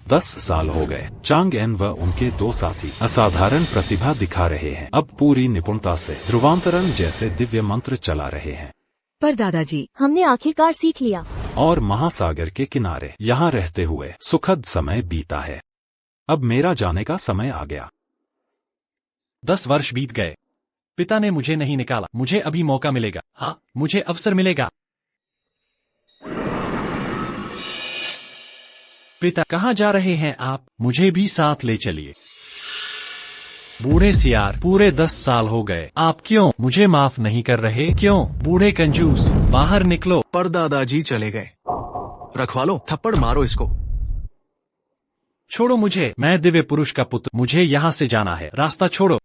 [SPEAKER 6] दस साल हो गए। चांग एन व उनके दो साथी असाधारण प्रतिभा दिखा रहे हैं। अब पूरी निपुणता से ध्रुवांतरण जैसे दिव्य मंत्र चला रहे हैं।
[SPEAKER 5] पर दादाजी,
[SPEAKER 4] हमने आखिरकार सीख लिया।
[SPEAKER 6] और महासागर के किनारे यहाँ रहते हुए सुखद समय बीता है। अब मेरा जाने का समय आ गया।
[SPEAKER 1] 10 वर्ष बीत गए। पिता ने मुझे नहीं निकाला। मुझे अभी मौका मिलेगा। हाँ, मुझे अवसर मिलेगा। पिता, कहाँ जा रहे हैं आप? मुझे भी साथ ले चलिए। बूढ़े सियार, पूरे 10 साल हो गए। आप क्यों मुझे माफ नहीं कर रहे? क्यों? बूढ़े कंजूस, बाहर निकलो।
[SPEAKER 3] पर दादाजी चले गए। रखवालो, थप्पड़ मारो इसको।
[SPEAKER 1] छोड़ो मुझे, मैं दिव्य पुरुष का पुत्र। मुझे यहाँ से जाना है। रास्ता छोड़ो।